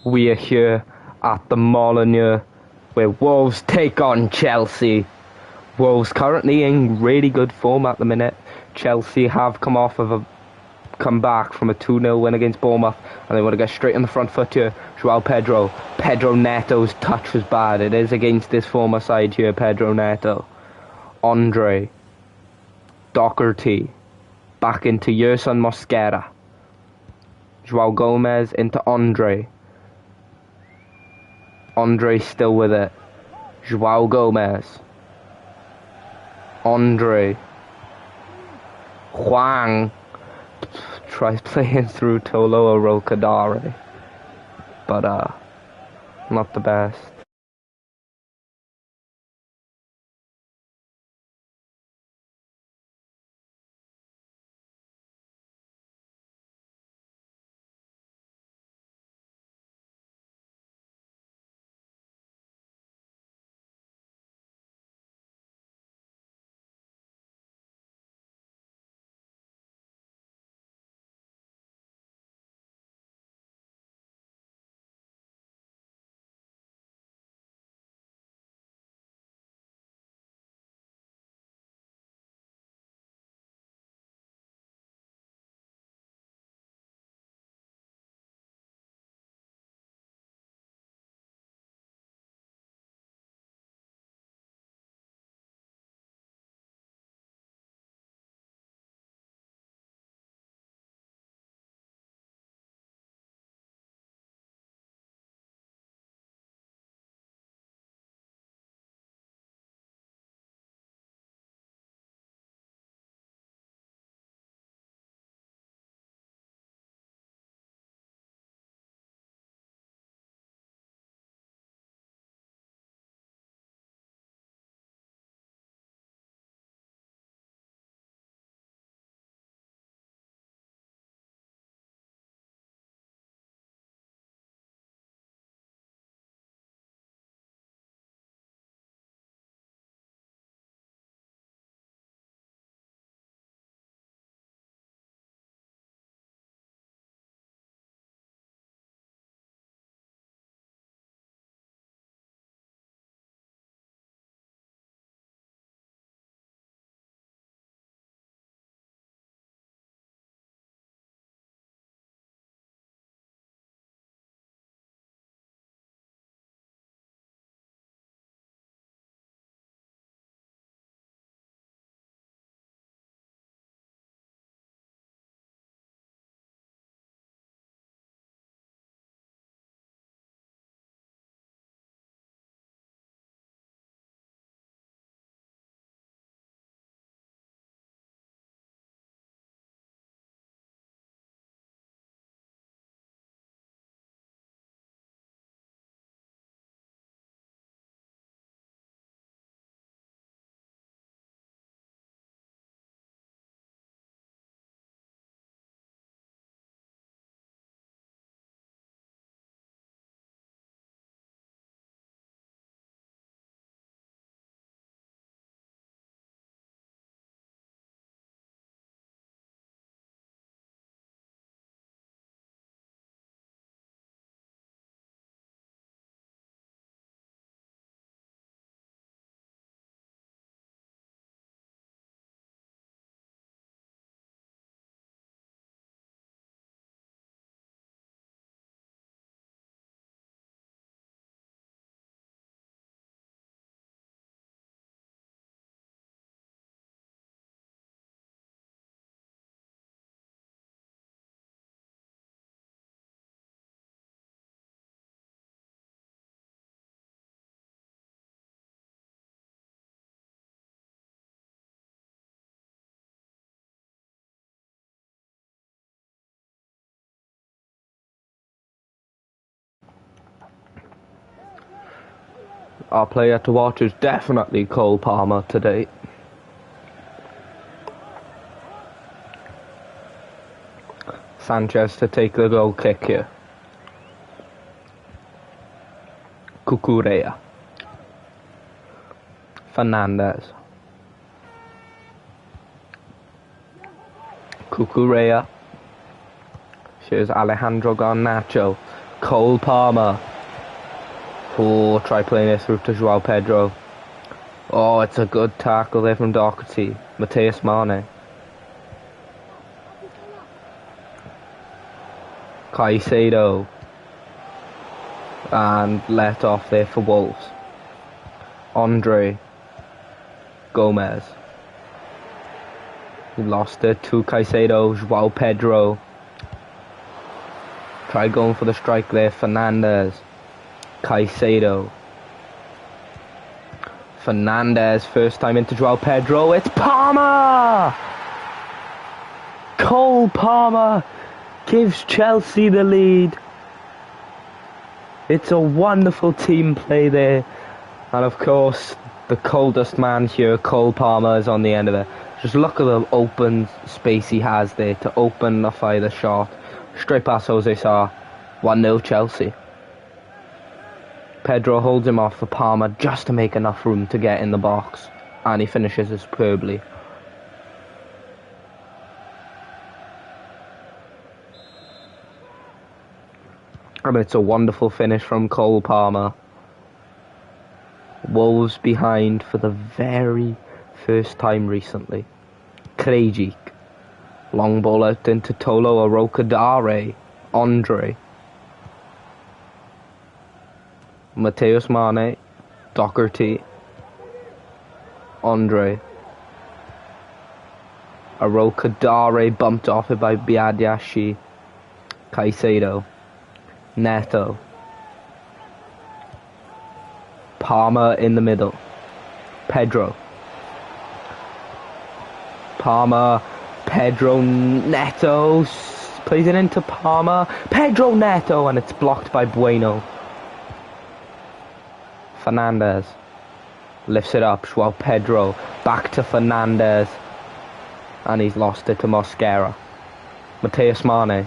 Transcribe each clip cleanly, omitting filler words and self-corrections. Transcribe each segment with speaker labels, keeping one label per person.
Speaker 1: We are here at the Molineux where Wolves take on Chelsea. Wolves currently in really good form at the minute. Chelsea have come back from a 2-0 win against Bournemouth, and they want to get straight on the front foot here. João Pedro Neto's touch was bad. It is against this former side here, Pedro Neto. Andre, Doherty, back into Yerson Mosquera. João Gomez into Andre. Andre still with it. João Gomez. Andre. Huang tries playing through Tolo Rokadare, but not the best. Our player to watch is definitely Cole Palmer today. Sanchez to take the goal kick here. Cucurella. Fernandez. Cucurella. Here's Alejandro Garnacho. Cole Palmer. Oh, try playing this through to Joao Pedro. Oh, it's a good tackle there from Doherty. Mateus Mane. Caicedo. And let off there for Wolves. Andre Gomez. He lost it to Caicedo. Joao Pedro. Try going for the strike there. Fernandez. Caicedo. Fernandez. First time into Joao Pedro. It's Palmer! Cole Palmer gives Chelsea the lead. It's a wonderful team play there. And of course, the coldest man here, Cole Palmer, is on the end of it. Just look at the open space he has there to open and fire the shot. Straight past Jose Sarr. 1-0 Chelsea. Pedro holds him off for Palmer just to make enough room to get in the box. And he finishes it superbly. I mean, it's a wonderful finish from Cole Palmer. Wolves behind for the very first time recently. Krejcik. Long ball out into Tolo Arokadare. Andre. Mateus Mane. Doherty. Andre. Arokadare bumped off it by Biadiashi. Caicedo. Neto. Palmer in the middle. Pedro. Palmer. Pedro Neto. Plays it into Palmer. Pedro Neto. And it's blocked by Bueno. Fernandez. Lifts it up. Joao Pedro. Back to Fernandez. And he's lost it to Mosquera. Mateus Mane.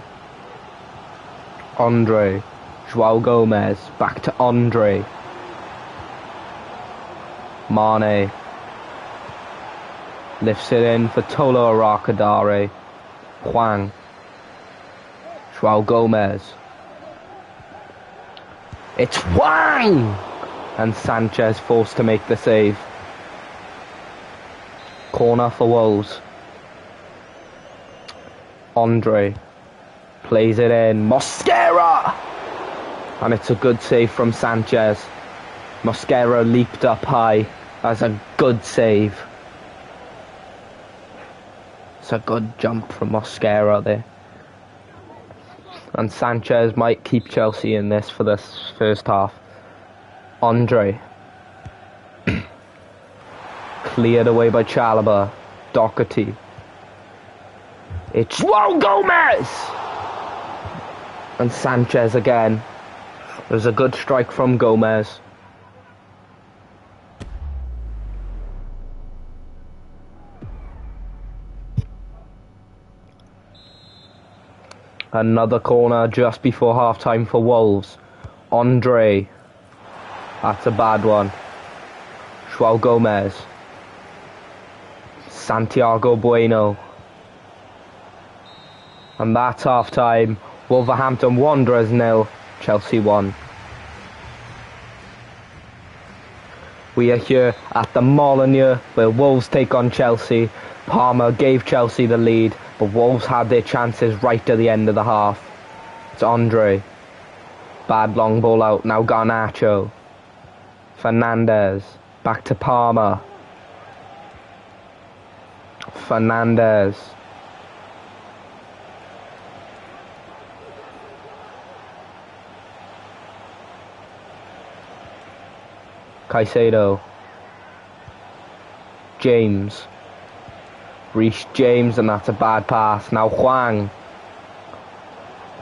Speaker 1: Andre. Joao Gomez. Back to Andre. Mane. Lifts it in for Tolo Arokadare. Hwang. Joao Gomez. It's Hwang! And Sanchez forced to make the save. Corner for Wolves. Andre. Plays it in. Mosquera! And it's a good save from Sanchez. Mosquera leaped up high. That's a good save. It's a good jump from Mosquera there. And Sanchez might keep Chelsea in this for this first half. Andre. Cleared away by Chalobah. Doherty. It's Joao Gomez! And Sanchez again. There's a good strike from Gomez. Another corner just before half-time for Wolves. Andre. That's a bad one. Joao Gomez. Santiago Bueno. And that's half-time. Wolverhampton Wanderers 0. Chelsea 1. We are here at the Molineux where Wolves take on Chelsea. Palmer gave Chelsea the lead, but Wolves had their chances right at the end of the half. It's Andre. Bad long ball out. Now Garnacho. Fernandez. Back to Palmer. Fernandez. Caicedo. James. Reece James, and that's a bad pass. Now Hwang.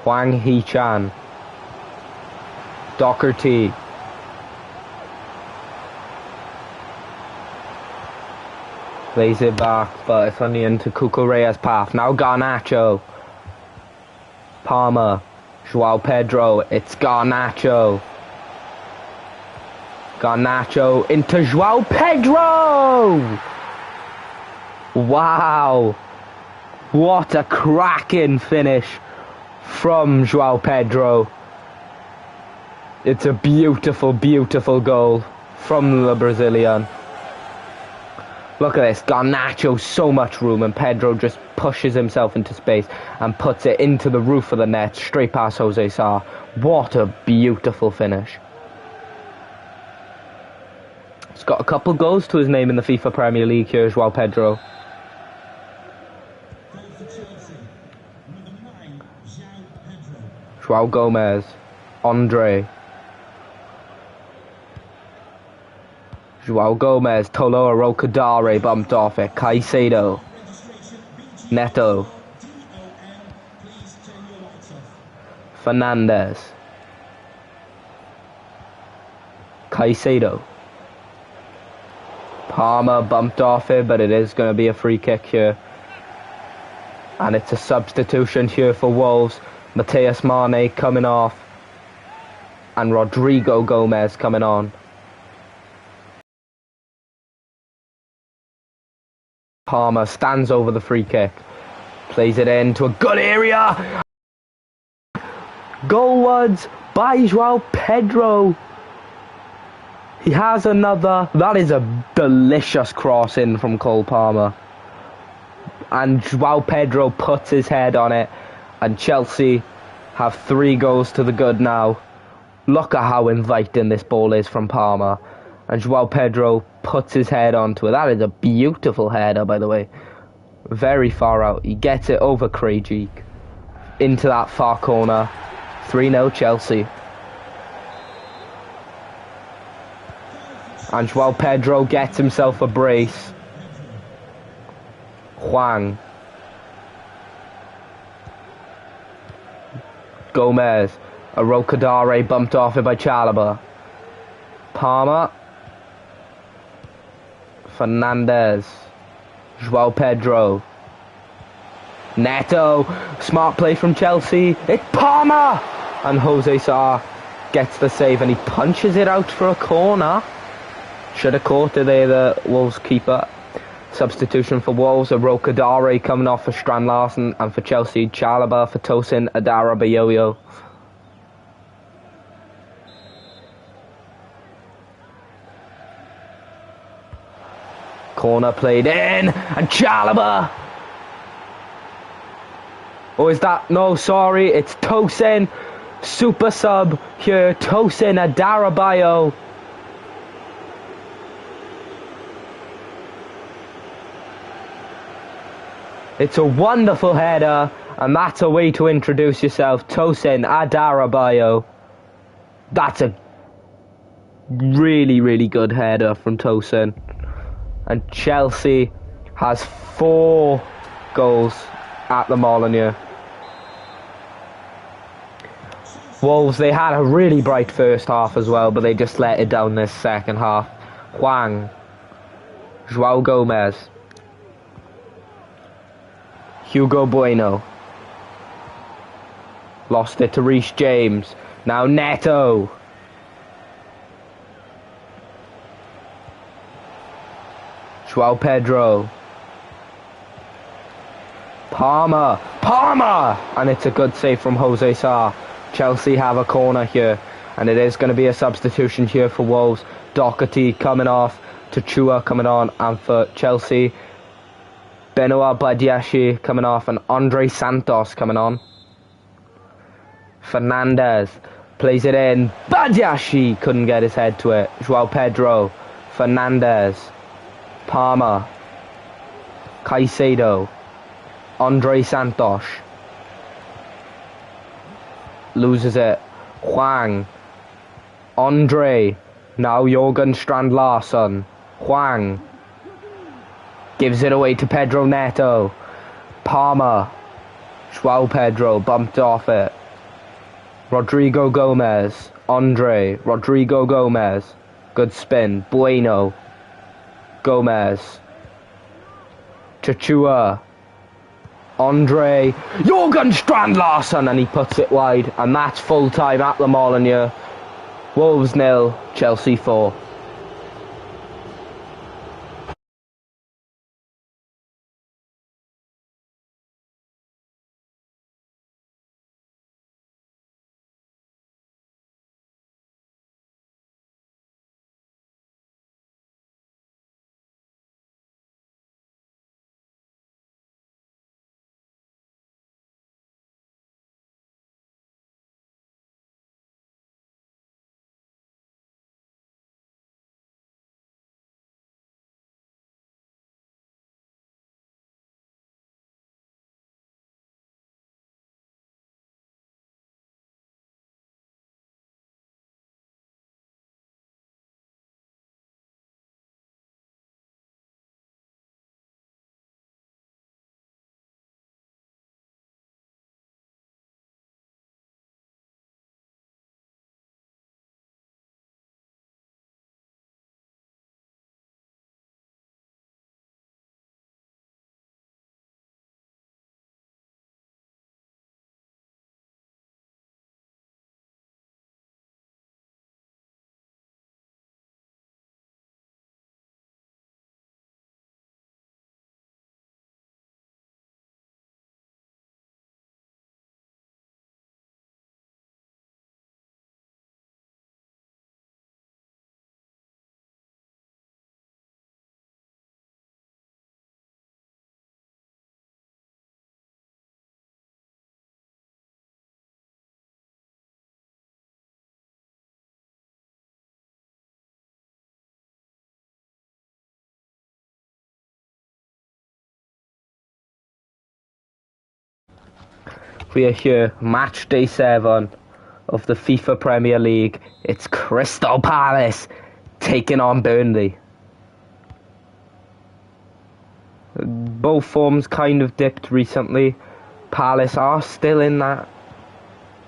Speaker 1: Hwang Hee-chan. Doherty. Plays it back, but it's only into Cucurella's path. Now Garnacho. Palmer. Joao Pedro. It's Garnacho. Garnacho into Joao Pedro! Wow! What a cracking finish from Joao Pedro. It's a beautiful, beautiful goal from the Brazilian. Look at this, Garnacho, so much room, and Pedro just pushes himself into space and puts it into the roof of the net, straight past Jose Sa. What a beautiful finish. He's got a couple goals to his name in the FIFA Premier League here as well, Pedro. João Gomez, Andre. João Gomez, Toloa Rocadare bumped off it. Caicedo. Neto. Fernandez. Caicedo. Palmer bumped off it, but it is going to be a free kick here. And it's a substitution here for Wolves. Mateus Mane coming off. And Rodrigo Gomez coming on. Palmer stands over the free kick. Plays it into a good area. Goalwards by João Pedro. He has another. That is a delicious cross in from Cole Palmer. And João Pedro puts his head on it. And Chelsea have 3 goals to the good now. Look at how inviting this ball is from Palmer. And João Pedro puts his head onto it. That is a beautiful header, by the way. Very far out. He gets it over Krejcik. Into that far corner. 3-0 Chelsea. And João Pedro gets himself a brace. Hwang. Gomez. A Rocadare bumped off it by Chalobah. Palmer. Fernandez. João Pedro. Neto. Smart play from Chelsea. It's Palmer! And Jose Sa gets the save and he punches it out for a corner. Should have caught it there, the Wolves keeper. Substitution for Wolves, a Rocadare coming off for Strand Larsen, and for Chelsea, Chalobah for Tosin Adarabayoyo. Corner played in, and Chalobah! Oh, is that? No, sorry, it's Tosin. Super sub here, Tosin Adarabayo. It's a wonderful header, and that's a way to introduce yourself, Tosin Adarabayo. That's a really, really good header from Tosin. And Chelsea has 4 goals at the Molineux. Wolves, they had a really bright first half as well, but they just let it down this second half. Hwang. João Gomez. Hugo Bueno. Lost it to Reece James. Now Neto. João Pedro. Palmer. And it's a good save from Jose Sa. Chelsea have a corner here. And it is going to be a substitution here for Wolves. Doherty coming off. Tachua coming on. And for Chelsea, Benoit Badiashile coming off and Andre Santos coming on. Fernandez plays it in. Badiashile couldn't get his head to it. João Pedro. Fernandez. Palmer. Caicedo. Andre Santos. Loses it. Hwang. Andre. Now Jurgen Strand Larsen. Hwang. Gives it away to Pedro Neto. Palmer. João Pedro bumped off it. Rodrigo Gomez. Andre. Rodrigo Gomez. Good spin. Bueno. Gomez. Tachua. Andre. Jurgen Strand Larsen, and he puts it wide. And that's full time at the Molineux. Wolves 0, Chelsea 4. We are here, match day 7 of the FIFA Premier League. It's Crystal Palace taking on Burnley. Both forms kind of dipped recently. Palace are still in that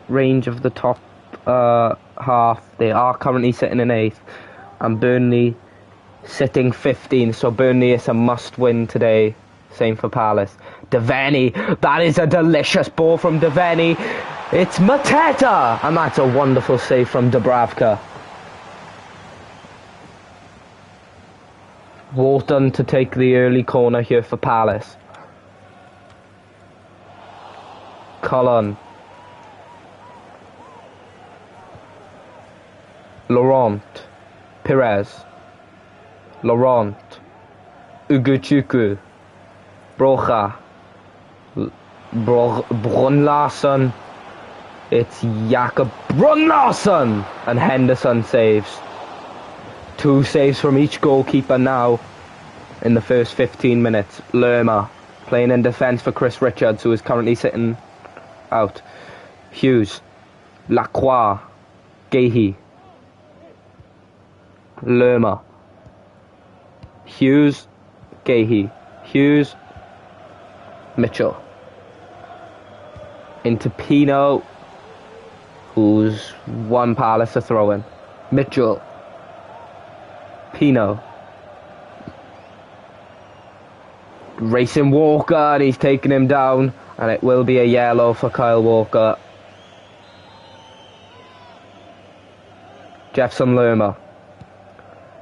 Speaker 1: range of the top half. They are currently sitting in 8th, and Burnley sitting 15th. So Burnley is a must-win today. Same for Palace. Devaney, that is a delicious ball from Devaney. It's Mateta, and that's a wonderful save from Dubravka. Wharton to take the early corner here for Palace. Cullen. Laurent. Perez. Laurent. Ugochukwu. Brocha. Brunlarsson. It's Jakob Brunlarsson, and Henderson saves. 2 saves from each goalkeeper now in the first 15 minutes. Lerma playing in defence for Chris Richards, who is currently sitting out. Hughes. Lacroix. Gehi. Lerma. Hughes. Gehi. Hughes. Mitchell. Into Pino, who's one Palace to throw in. Mitchell. Pino. Racing Walker, and he's taking him down, and it will be a yellow for Kyle Walker. Jefferson Lerma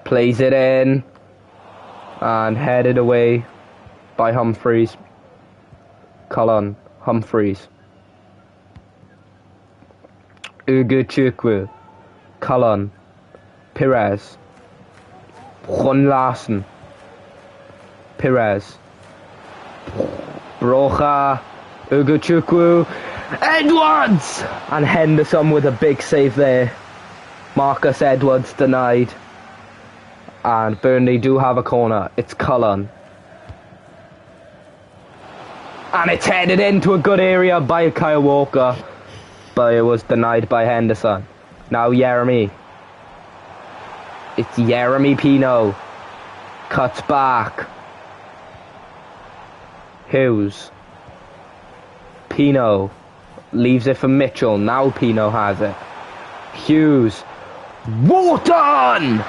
Speaker 1: plays it in and headed away by Humphreys. Cullen. Humphreys. Ugochukwu. Cullen. Perez. Brunlarsson. Perez. Brocha. Ugochukwu. Edwards! And Henderson with a big save there. Marcus Edwards denied. And Burnley do have a corner. It's Cullen. And it's headed into a good area by Kyle Walker, but it was denied by Henderson. Now Jeremy. It's Jeremy Pino. Cuts back. Hughes. Pino. Leaves it for Mitchell. Now Pino has it. Hughes. Wharton!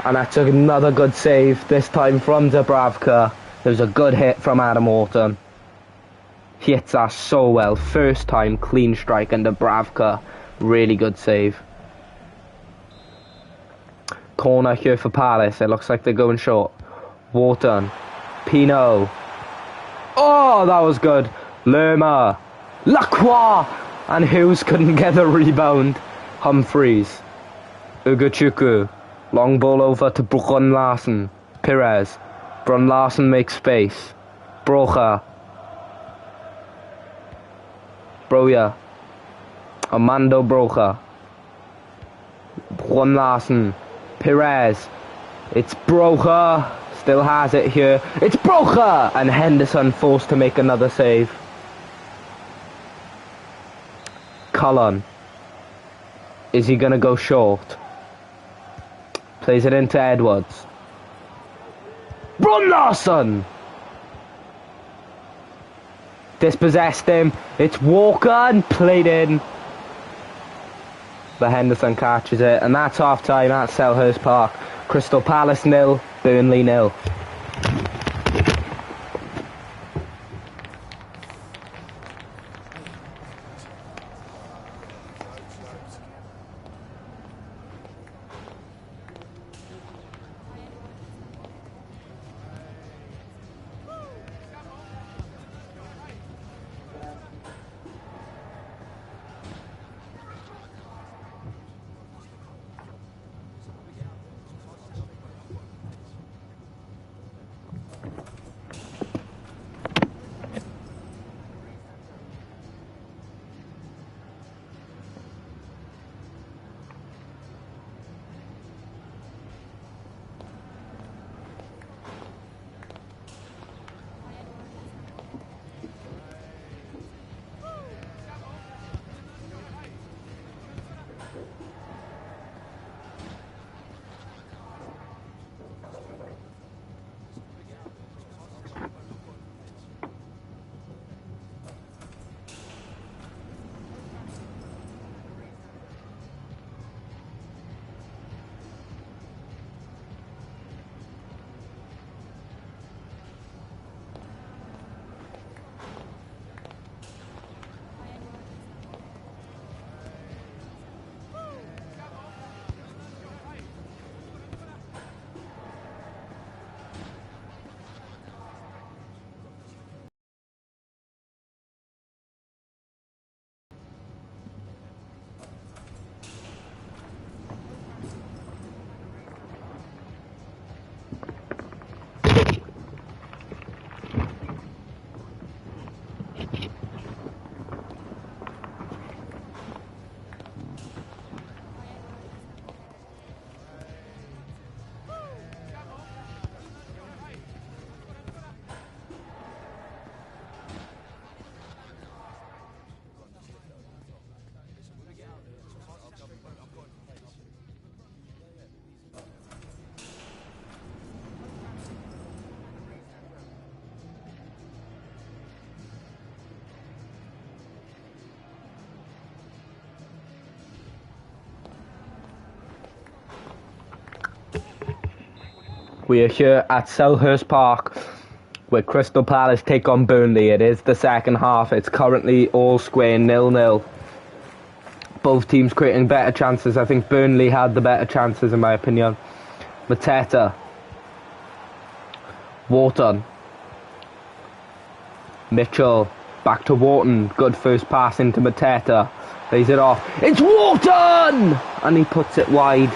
Speaker 1: And that's another good save, this time from Dubravka. It was a good hit from Adam Wharton. He hits that so well. First time clean strike, and Dubravka, really good save. Corner here for Palace. It looks like they're going short. Wharton. Pino. Oh, that was good. Lerma. Lacroix. And Hughes couldn't get the rebound. Humphreys. Ugochukwu. Long ball over to Brunlarsson. Perez. Brunlarsson makes space. Brocha. Broja. Armando Brocha. Brunlarsson. Perez. It's Brocha. Still has it here. It's Brocha! And Henderson forced to make another save. Cullen. Is he going to go short? Plays it into Edwards. Brunlarsson! Dispossessed him. It's Walker and played in. But Henderson catches it, and that's half time at Selhurst Park. Crystal Palace 0, Burnley 0. We are here at Selhurst Park, where Crystal Palace take on Burnley. It is the second half. It's currently all square 0-0. Both teams creating better chances. I think Burnley had the better chances in my opinion. Mateta. Wharton. Mitchell. Back to Wharton. Good first pass into Mateta. Plays it off. It's Wharton! And he puts it wide.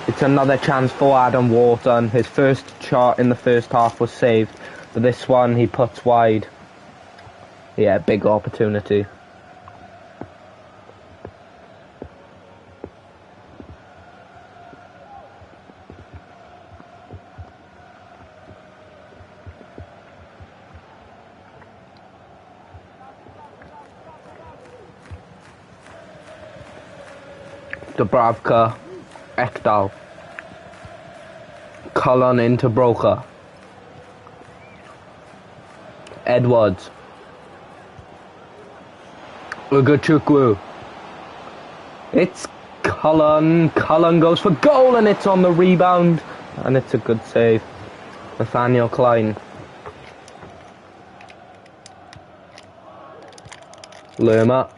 Speaker 1: It's another chance for Adam Wharton. His first shot in the first half was saved, but this one he puts wide. Yeah, big opportunity. Dubravka, Ekdal. Cullen into Broker. Edwards. Ugochukwu. It's Cullen. Cullen goes for goal and it's on the rebound. And it's a good save. Nathaniel Klein. Lerma.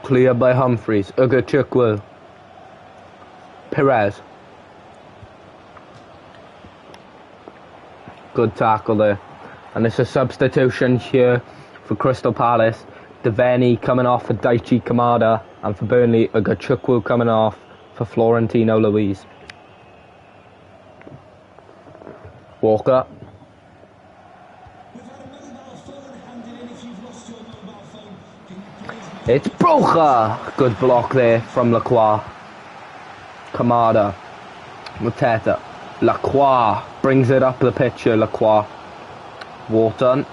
Speaker 1: Clear by Humphreys. Ugochukwu. Perez. Good tackle there. And it's a substitution here for Crystal Palace. Devaney coming off for Daichi Kamada. And for Burnley, Ugochukwu coming off for Florentino Luis. Walker. It's Broker! Good block there from Lacroix. Kamada. Mateta. Lacroix brings it up the pitch here, Lacroix. Wharton.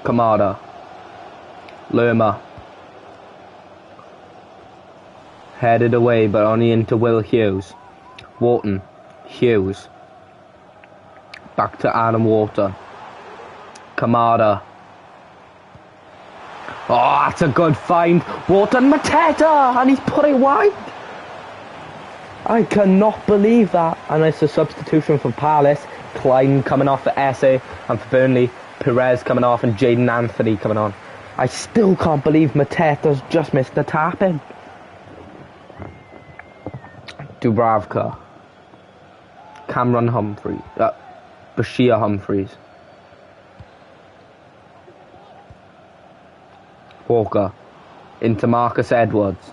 Speaker 1: Kamada. Lerma. Headed away, but only into Will Hughes. Wharton. Hughes. Back to Adam Wharton. Kamada. Oh, that's a good find. Wharton, Mateta! And he's put it wide. I cannot believe that. And it's a substitution for Palace. Klein coming off for Esse. And for Burnley, Perez coming off and Jaden Anthony coming on. I still can't believe Mateta's just missed the tap-in. Dubravka. Cameron Humphreys. Bashir Humphreys. Walker. Into Marcus Edwards.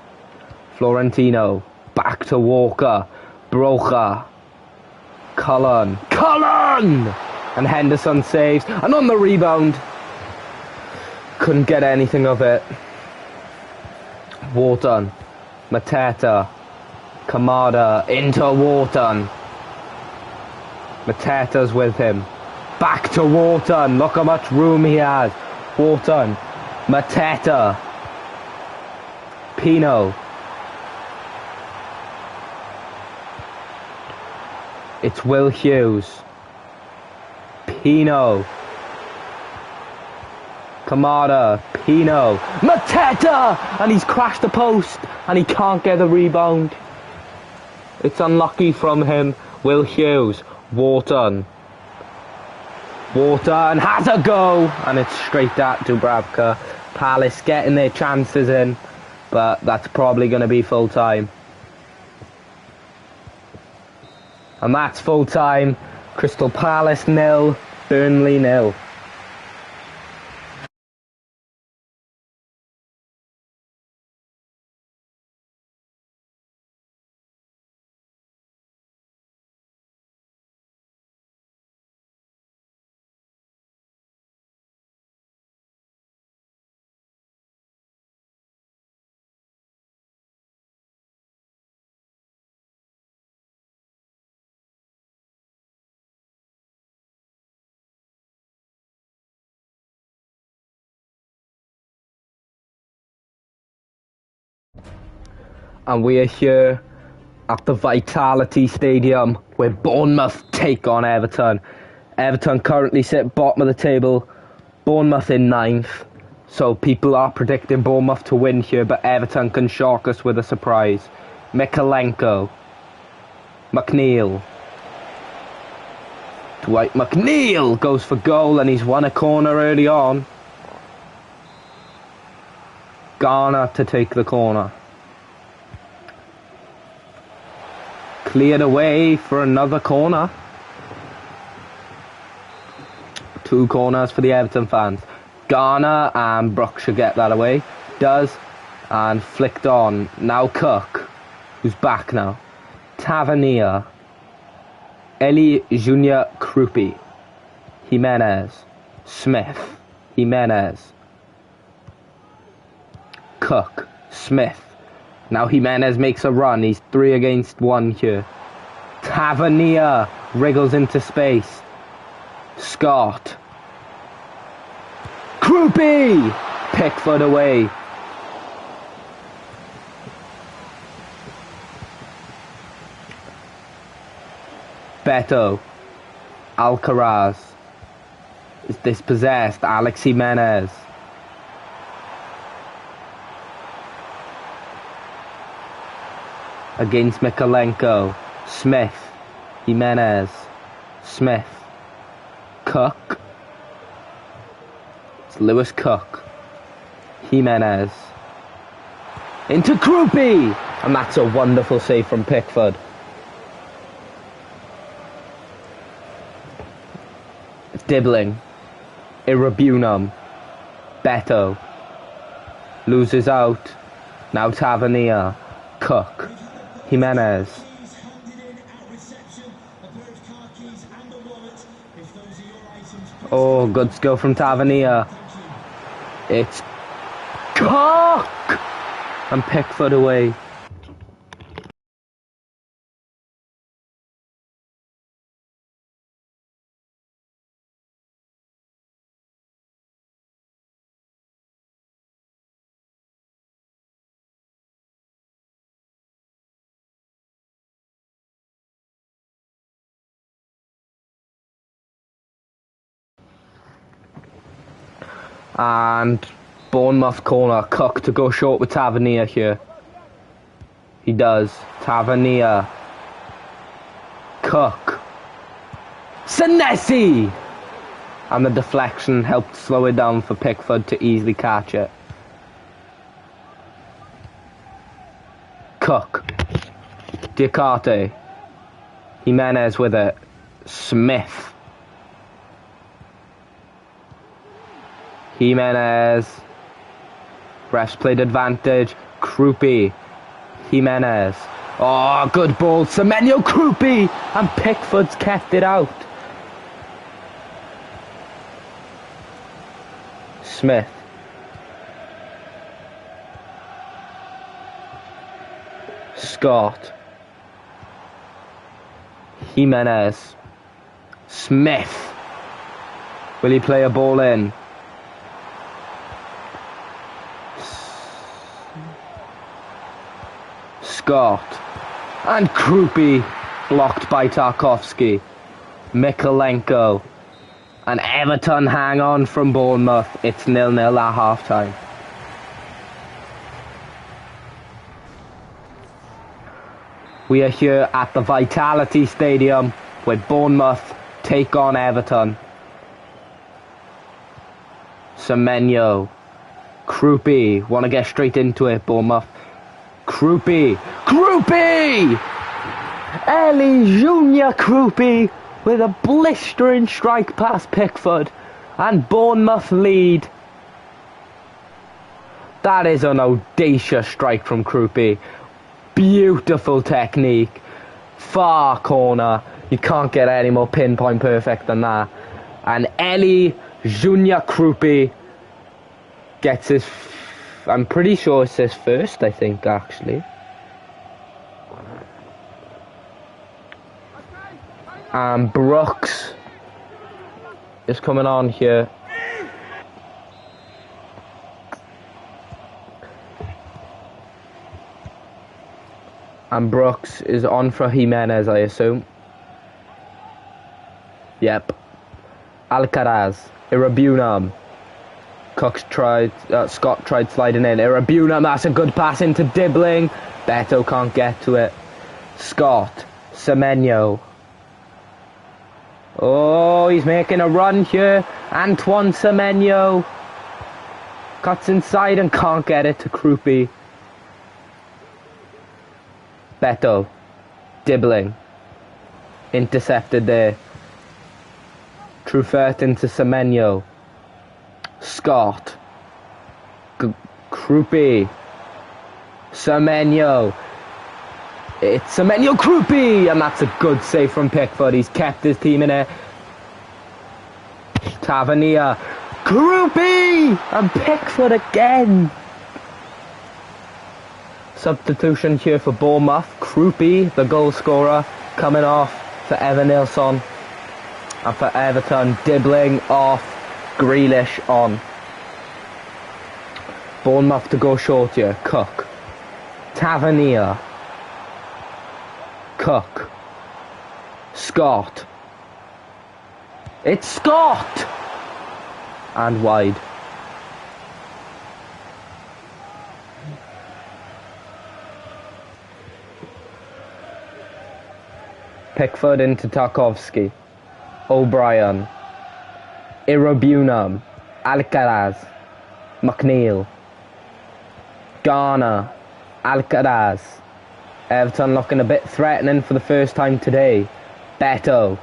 Speaker 1: Florentino. Back to Walker. Broca. Cullen. And Henderson saves. And on the rebound. Couldn't get anything of it. Wharton. Mateta. Kamada. Into Wharton. Mateta's with him. Back to Wharton. Look how much room he has. Wharton. Mateta. Pino. It's Will Hughes. Pino. Kamada. Pino. Mateta! And he's crashed the post. And he can't get the rebound. It's unlucky from him. Will Hughes. Wharton. Wharton has a go. And it's straight at Dubravka. Palace getting their chances in. But that's probably going to be full time. And that's full time. Crystal Palace 0, Burnley 0. And we are here at the Vitality Stadium where Bournemouth take on Everton. Everton currently sit bottom of the table, Bournemouth in 9th. So people are predicting Bournemouth to win here, but Everton can shock us with a surprise. Mikalenko, McNeil. Dwight McNeil goes for goal and he's won a corner early on. Garner to take the corner. Cleared away for another corner. 2 corners for the Everton fans. Garner and Brook should get that away. Does. And flicked on. Now Cook, who's back now. Tavernier. Eli Junior Krupi. Jimenez. Smith. Jimenez. Cook. Smith. Now Jimenez makes a run. He's 3 against 1 here. Tavernier wriggles into space. Scott. Krupi! Pickford away. Beto. Alcaraz. Is dispossessed. Alex Jimenez. Against Mikalenko. Smith. Jimenez. Smith. Cook. It's Lewis Cook. Jimenez. Into Krupi! And that's a wonderful save from Pickford. Dibbling. Irabunum. Beto. Loses out. Now Tavernier. Cook. Jimenez. Oh, good skill from Tavernier. It's Cook! And Pickford away. And Bournemouth corner. Cook to go short with Tavernier here. He does. Tavernier. Cook. Senesi! And the deflection helped slow it down for Pickford to easily catch it. Cook. Diakate. Jimenez with it. Smith. Jimenez. Refs played advantage. Krupi. Jimenez. Oh, good ball. Semenyo Krupi. And Pickford's kept it out. Smith. Scott. Jimenez. Smith. Will he play a ball in? Scott. And Krupi blocked by Tarkovsky. Mikalenko. And Everton hang on from Bournemouth. It's 0-0 at half time. We are here at the Vitality Stadium where Bournemouth take on Everton. Semenyo. Krupi. Want to get straight into it, Bournemouth. Krupi. Krupi! Eli Junior Krupi with a blistering strike past Pickford. And Bournemouth lead. That is an audacious strike from Krupi. Beautiful technique. Far corner. You can't get any more pinpoint perfect than that. And Eli Junior Krupi gets his... I'm pretty sure it's his first, I think, actually. And Brooks is coming on here. And Brooks is on for Jimenez, I assume. Yep. Alcaraz. Irabunam. Scott tried sliding in. Irabunam, that's a good pass into Dibbling. Beto can't get to it. Scott. Semenyo. Oh, he's making a run here. Antoine Semenyo. Cuts inside and can't get it to Krupi. Beto. Dibbling. Intercepted there. Truffert into Semenyo. Scott. Krupi. Semenyo. It's Semenyo Krupi! And that's a good save from Pickford. He's kept his team in it. Tavernier. Krupi! And Pickford again. Substitution here for Bournemouth. Krupi, the goal scorer, coming off for Evanilson. And for Everton, Dibbling off, Grealish on. Bournemouth to go short here. Cook. Tavernier. Cook. Scott. It's Scott! And wide. Pickford into Tarkovsky. O'Brien. Irabunam. Alcaraz. McNeil. Garner. Alcaraz. Everton looking a bit threatening for the first time today. Beto.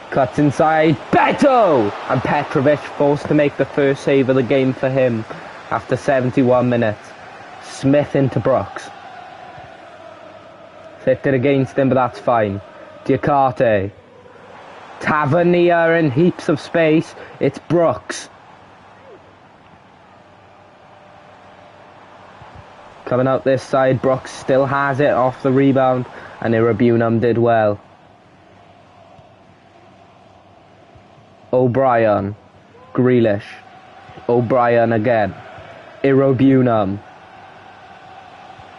Speaker 1: Cuts inside. Beto! And Petrovic forced to make the first save of the game for him after 71 minutes. Smith into Brooks. Flipped it against him, but that's fine. Diakate. Tavernier in heaps of space. It's Brooks. Coming out this side, Brooks still has it off the rebound, and Irabunam did well. O'Brien. Grealish. O'Brien again. Irabunam.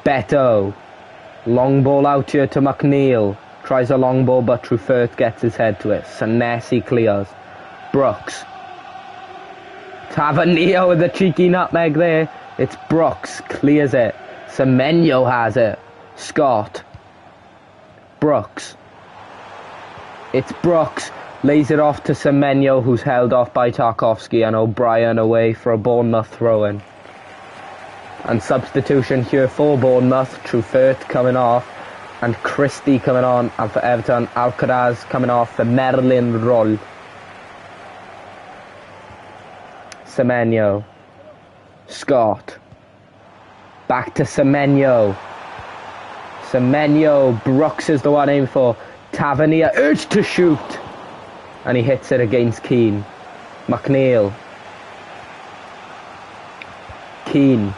Speaker 1: Beto. Long ball out here to McNeil. Tries a long ball, but Truffert gets his head to it. Senesi clears. Brooks. Tavernier with a cheeky nutmeg there. It's Brooks. Clears it. Semenyo has it. Scott. Brooks. It's Brooks. Lays it off to Semenyo, who's held off by Tarkovsky, and O'Brien away for a Bournemouth throw-in. And substitution here for Bournemouth. Truffert coming off. And Christie coming on, and for Everton, Alcaraz coming off for Merlin Roll. Semenyo. Scott. Back to Semenyo. Semenyo. Brooks is the one aimed for. Tavernier urged to shoot. And he hits it against Keane. McNeil. Keane.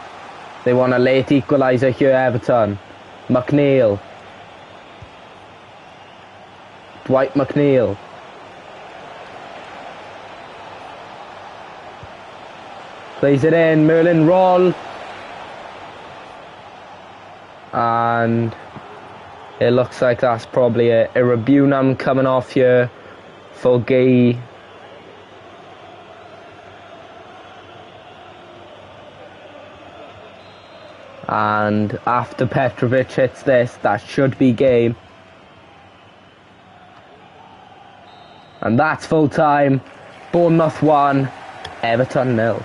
Speaker 1: They want a late equaliser here, Everton. McNeil. Dwight McNeil. Plays it in. Merlin Roll. And it looks like that's probably a Irabunam coming off here for Gay. And after Petrovic hits this, that should be game. And that's full time. Bournemouth 1, Everton 0.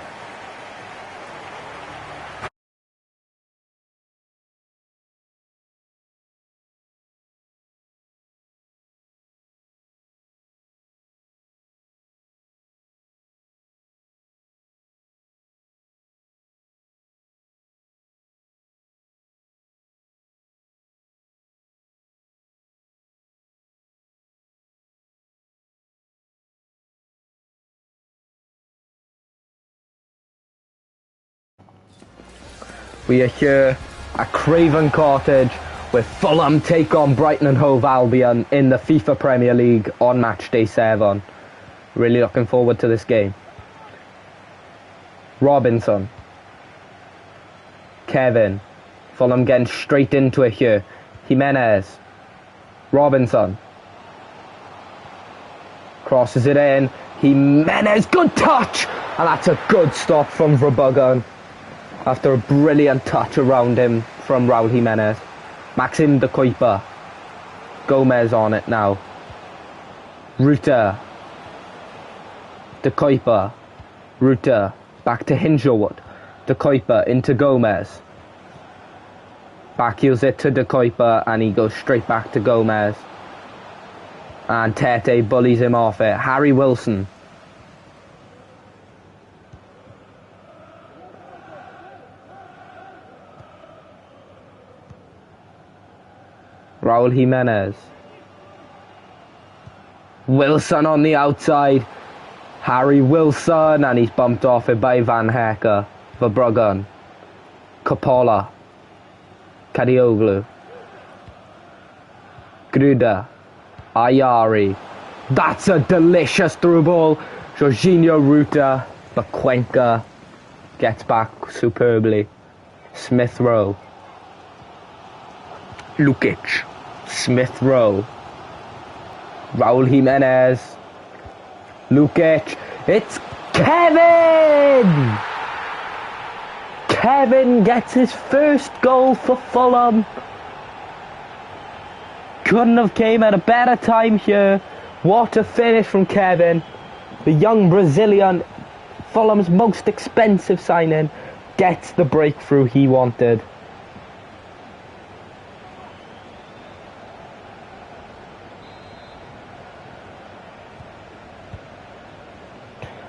Speaker 1: We are here at Craven Cottage with Fulham take on Brighton and Hove Albion in the FIFA Premier League on match day 7. Really looking forward to this game. Robinson. Kevin. Fulham getting straight into it here. Jimenez. Robinson. Crosses it in. Jimenez, good touch! And that's a good stop from Verbruggen. After a brilliant touch around him from Raul Jimenez. Maxim de Kuiper. Gomez on it now. Ruta. De Kuiper. Ruta. Back to Hinshelwood. De Kuiper into Gomez. Back heels it to De Kuiper and he goes straight back to Gomez. And Tete bullies him off it. Harry Wilson. Raul Jimenez. Wilson on the outside. Harry Wilson, and he's bumped off it by Van Hecke. Verbruggen. Coppola. Kadioglu. Gruda. Ayari. That's a delicious through ball. Jorginho Ruta. But Cuenca gets back superbly. Smith Rowe. Lukic. Smith Rowe. Raul Jimenez. Lukic. It's Kevin! Kevin gets his first goal for Fulham. Couldn't have came at a better time here. What a finish from Kevin. The young Brazilian, Fulham's most expensive signing, gets the breakthrough he wanted.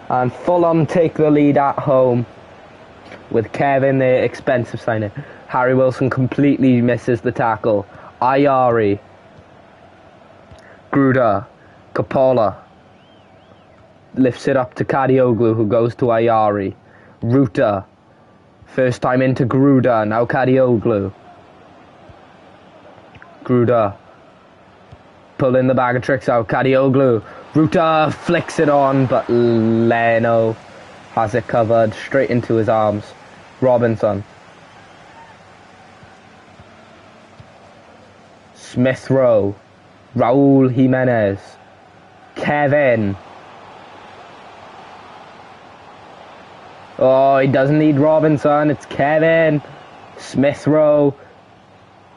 Speaker 1: And Fulham take the lead at home with Kevin, the expensive signing. Harry Wilson completely misses the tackle. Ayari. Gruda. Coppola. Lifts it up to Kadioglu, who goes to Ayari. Ruta. First time into Gruda, now Kadioglu. Gruda. Pulling the bag of tricks out. Kadioglu. Ruta flicks it on, but Leno has it covered straight into his arms. Robinson. Smith Rowe. Raul Jimenez. Kevin. Oh, he doesn't need Robinson. It's Kevin. Smith Rowe.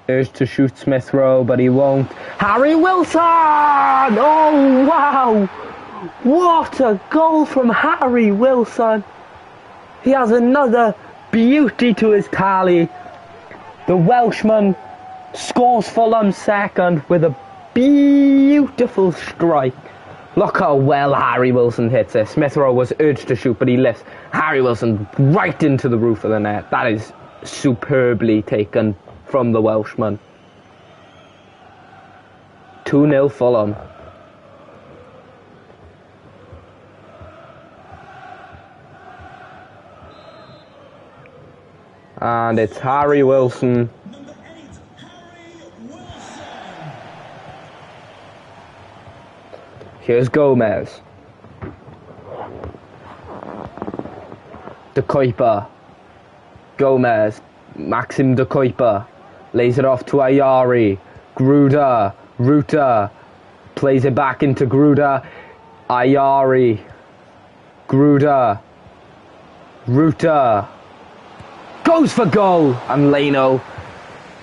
Speaker 1: Urged to shoot Smith Rowe, but he won't. Harry Wilson! Oh, wow! What a goal from Harry Wilson. He has another beauty to his tally. The Welshman scores Fulham's second with a beautiful strike. Look how well Harry Wilson hits it. Smith Rowe was urged to shoot, but he lifts Harry Wilson right into the roof of the net. That is superbly taken from the Welshman. 2-0 Fulham. And it's Harry Wilson. Here's Gomez. De Kuiper. Gomez. Maxim de Kuiper. Lays it off to Ayari. Gruda. Ruta. Plays it back into Gruda. Ayari. Gruda. Ruta. Goes for goal. And Leno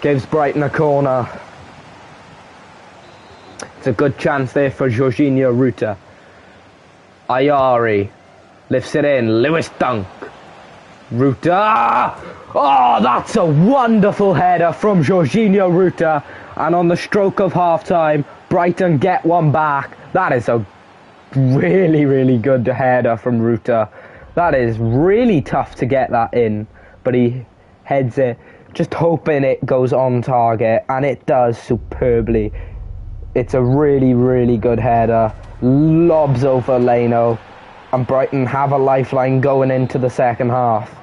Speaker 1: gives Brighton a corner. It's a good chance there for Jorginho Ruta. Ayari. Lifts it in. Lewis Dunk. Ruta. Oh, that's a wonderful header from Jorginho Ruta. And on the stroke of half-time, Brighton get one back. That is a really, really good header from Ruta. That is really tough to get that in. But he heads it, just hoping it goes on target. And it does superbly. It's a really, really good header. Lobs over Leno. And Brighton have a lifeline going into the second half.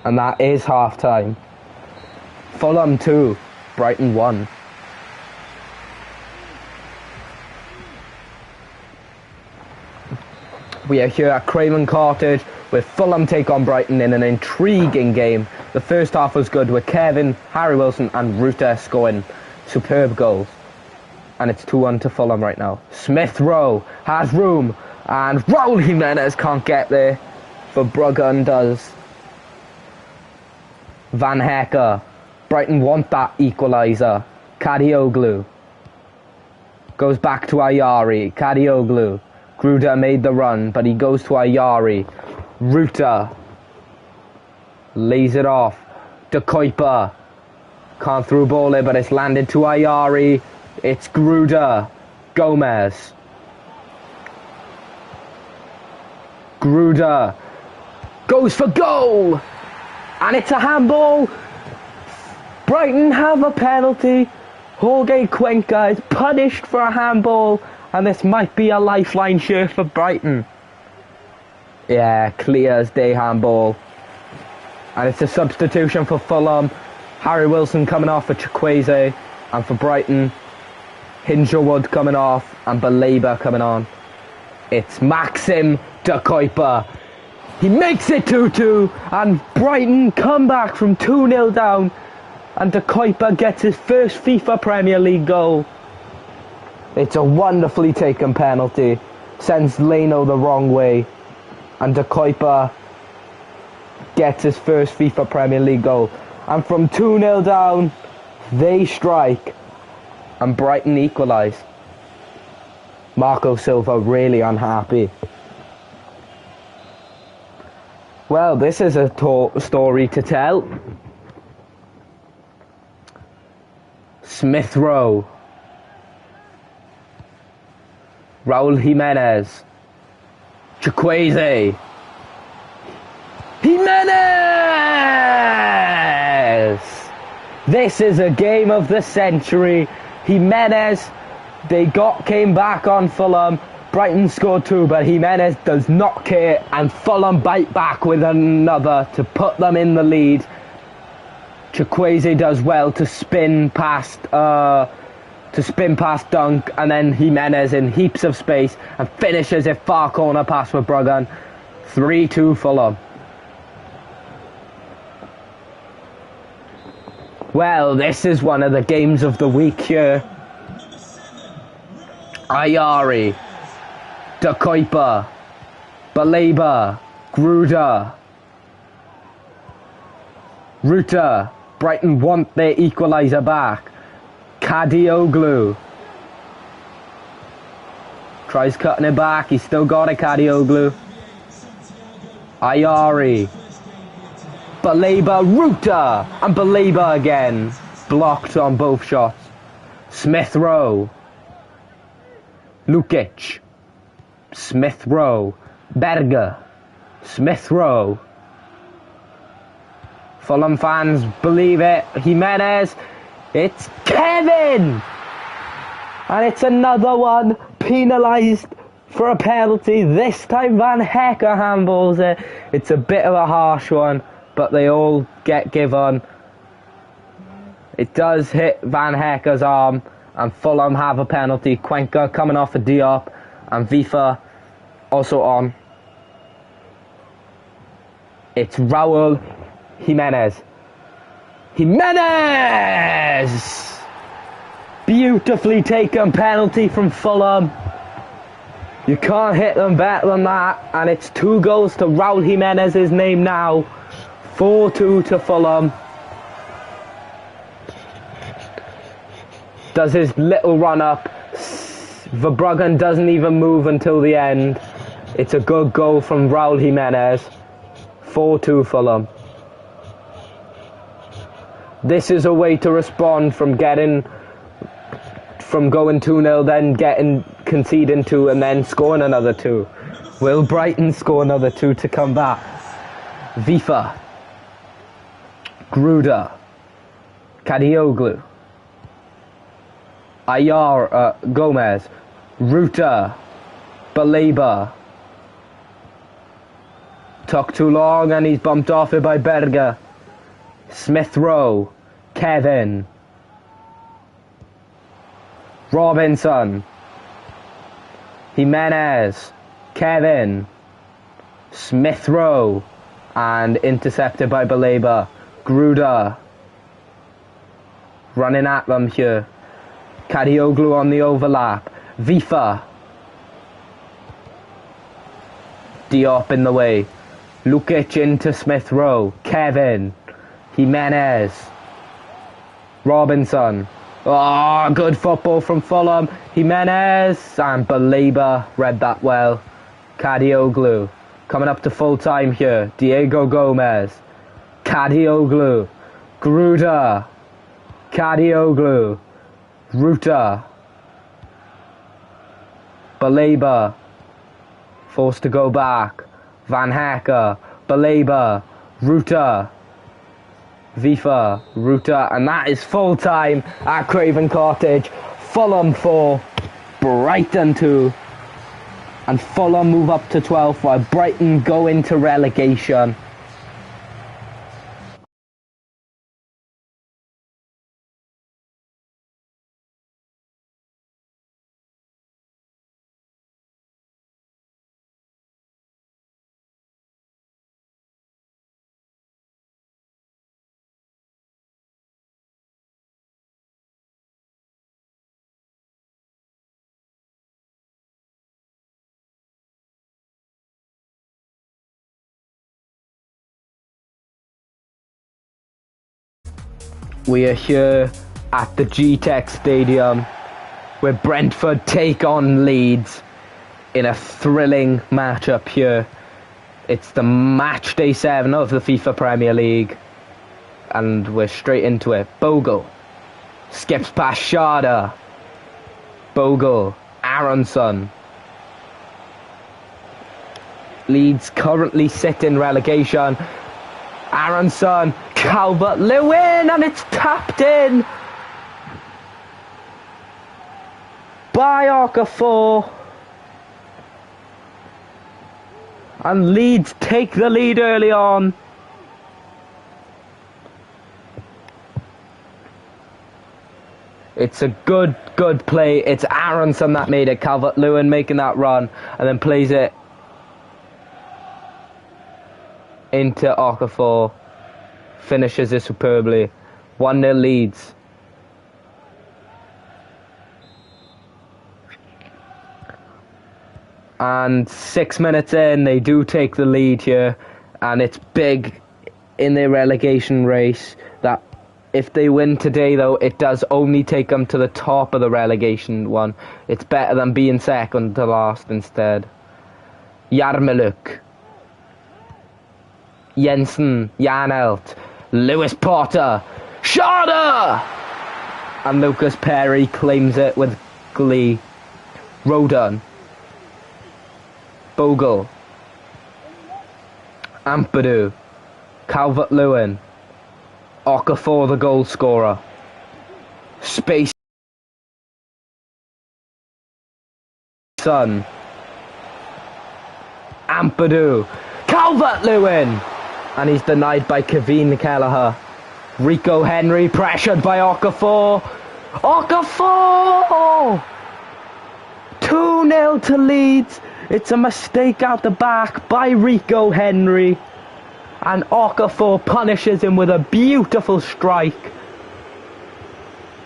Speaker 1: And that is half-time. Fulham 2, Brighton 1. We are here at Craven Cottage with Fulham take on Brighton in an intriguing game. The first half was good with Kevin, Harry Wilson and Ruta scoring superb goals. And it's 2-1 to Fulham right now. Smith Rowe has room and Raul Jimenez can't get there. For Bruggen does. Van Hecke. Brighton want that equaliser. Kadioglu. Goes back to Ayari. Kadioglu. Gruda made the run, but he goes to Ayari. Ruta. Lays it off. De Kuiper. Can't through ball it, but it's landed to Ayari. It's Gruda. Gomez. Gruda. Goes for goal. And it's a handball. Brighton have a penalty. Jorge Cuenca is punished for a handball. And this might be a lifeline shirt for Brighton. Yeah, clear as day handball. And it's a substitution for Fulham. Harry Wilson coming off for Chukwueze. And for Brighton, Hingerwood coming off and Baleba coming on. It's Maxim De Kuiper. He makes it 2-2 and Brighton come back from 2-0 down and De Kuiper gets his first FIFA Premier League goal. It's a wonderfully taken penalty. Sends Leno the wrong way and De Kuiper gets his first FIFA Premier League goal. And from 2-0 down, they strike and Brighton equalise. Marco Silva really unhappy. Well, this is a story to tell. Smith Rowe. Raul Jimenez. Chukwueze. Jimenez! This is a game of the century. Jimenez, came back on Fulham. Brighton scored 2, but Jimenez does not care, and Fulham bite back with another to put them in the lead. Chukwueze does well to spin past Dunk, and then Jimenez in heaps of space and finishes a far corner pass for Bruggen. 3-2 Fulham. Well, this is one of the games of the week here. Ayari. De Kuiper, Baleba, Gruda, Ruta. Brighton want their equaliser back. Kadioglu. Tries cutting it back, he's still got it, Kadioglu. Ayari. Baleba, Ruta, and Baleba again. Blocked on both shots. Smith Rowe. Lukic. Smith Rowe. Berger. Smith Rowe. Fulham fans believe it. Jimenez. It's Kevin! And it's another one penalised for a penalty. This time Van Hecke handballs it. It's a bit of a harsh one, but they all get given. It does hit Van Hecke's arm, and Fulham have a penalty. Cuenca coming off a Diop, and Fifa also on. It's Raul Jimenez. Jimenez! Beautifully taken penalty from Fulham. You can't hit them better than that. And it's 2 goals to Raul Jimenez's name now. 4-2 to Fulham. Does his little run up. Verbruggen doesn't even move until the end. It's a good goal from Raul Jimenez. 4-2 Fulham. This is a way to respond from going 2-0, then conceding 2 and then scoring another 2. Will Brighton score another 2 to come back? Fifa. Gruda. Kadioglu. Gomez. Ruta. Baleba. Took too long and he's bumped off it by Berger. Smith Rowe. Kevin. Robinson. Jimenez. Kevin. Smith Rowe. And intercepted by Baleba. Gruda. Running at them here. Kadioglu on the overlap. Fifa. Diop in the way. Lukic into Smith Rowe. Kevin. Jimenez. Robinson. Oh, good football from Fulham. Jimenez and Belieber read that well. Kadioglu. Coming up to full time here. Diego Gomez. Kadioglu. Gruda. Kadioglu. Ruta. Belieber. Forced to go back. Van Hecker. Belieber. Ruta. Fifa. Ruta. And that is full time at Craven Cottage. Fulham 4. Brighton 2. And Fulham move up to 12th while Brighton go into relegation. We are here at the G-Tech Stadium where Brentford take on Leeds in a thrilling matchup here. It's the match day 7 of the FIFA Premier League and we're straight into it. Bogle skips past Sharda. Bogle, Aronson. Leeds currently sit in relegation. Aronson, Calvert-Lewin, and it's tapped in by Okafor. And Leeds take the lead early on. It's a good play. It's Aronson that made it. Calvert-Lewin making that run and then plays it into Okafor. Finishes it superbly. 1-0 Leeds. And 6 minutes in, they do take the lead here. And it's big in their relegation race that if they win today, though, it does only take them to the top of the relegation one. It's better than being second to last instead. Yarmuluk. Jensen. Janelt. Lewis Potter. Sharda! And Lucas Perry claims it with glee. Rodon. Bogle. Ampadu. Calvert-Lewin. Okafor the goal scorer. Space. Son. Ampadu. Calvert-Lewin! And he's denied by Kevin Kelleher. Rico Henry pressured by Okafor. Okafor! 2-0 to Leeds. It's a mistake out the back by Rico Henry. And Okafor punishes him with a beautiful strike.